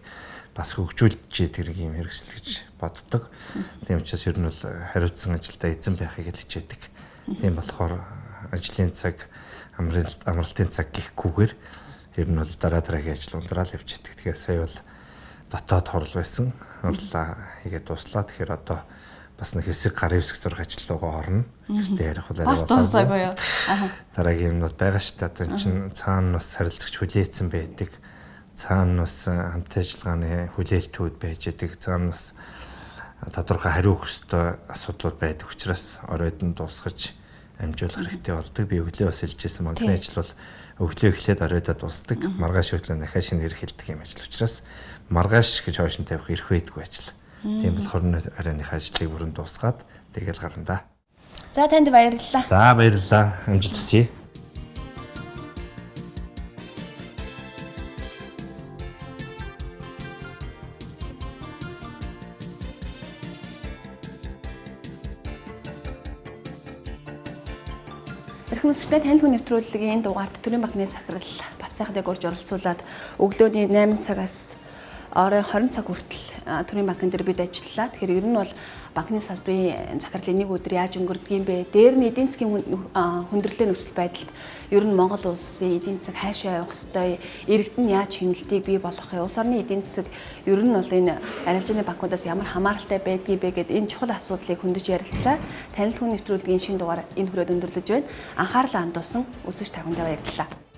B: бас хөгжүүлж яадаг юм хэрэгсэл гэж боддог. Тийм ч бас ер нь бол хариуцсан ажилдаа эзэн байхыг хэлж яадаг. Тийм болохоор ажлын цаг, амралтын цаг гэхгүйгээр ер нь бол дараагийн ажил ундраад явж яадаг. Тэгэхээр сая бол дотоод хурал байсан. Хурлаа хийгээд дуслаа. Тэгэхээр одоо бас нэг хэсэг гар хэвсэг зураг ажил руугаа орно. Гэртээ ярих бол
A: бас дуусаа боёо.
B: Дараагийн юмнууд байгаа шүү дээ. Одоо чинь цаана бас харилцагч хүлээсэн байдаг. Цаана бас хамт ажиллагааны хүлээлтүүд байж байгаа. Цаана бас тодорхой хариу өгөх ёстой асуудлууд байдаг учраас оройд нь дуусгаж амжуулах хэрэгтэй болдог. Би өглөө бас хэлжсэн банкны ажил бол өглөө эхлээд оройдоо дуусдаг. Маргааш өглөө дахиад шинэ хэрэг хэлдэг юм ажил учраас маргааш гэж хойшин тавих эрх байдгүй ажил. Тийм болохоор оройных ажлыг бүрэн дуусгаад тэгэл гарна да.
A: За танд баярлалаа.
B: За баярлалаа. Амжилт хүсье.
A: Эрхэм үзэгчдээ танил хүн нэвтрүүлгийн энэ дугаард Төрийн банкны захирал цайхад урьж оролцуулаад өглөөний 8 цагаас оройн 20 цаг хүртэл төрийн банкн дээр бид ажиллалаа. Тэгэхээр ер нь бол банкны салбарын захирлын нэг өдөр яаж өнгөрдөг юм бэ? Дээр нь эдийн засгийн хүндрэлтэй нөхцөл байдалд ер нь Монгол улсын эдийн засаг хаашаа явах ёстой, иргэдэн яаж хяналтыг бий болгох вэ? Улс орны эдийн засаг ер нь бол энэ арилжааны банкудаас ямар хамааралтай байдгийг бэ гэдэг энэ чухал асуудлыг хөндөж ярилцлаа. Танил хүн нэвтрүүлгийн шинэ дугаар энэ хүрээд өндөрлөж байна. Анхаарлаа хандуулсан үзэгч та бүхэнд баярлалаа.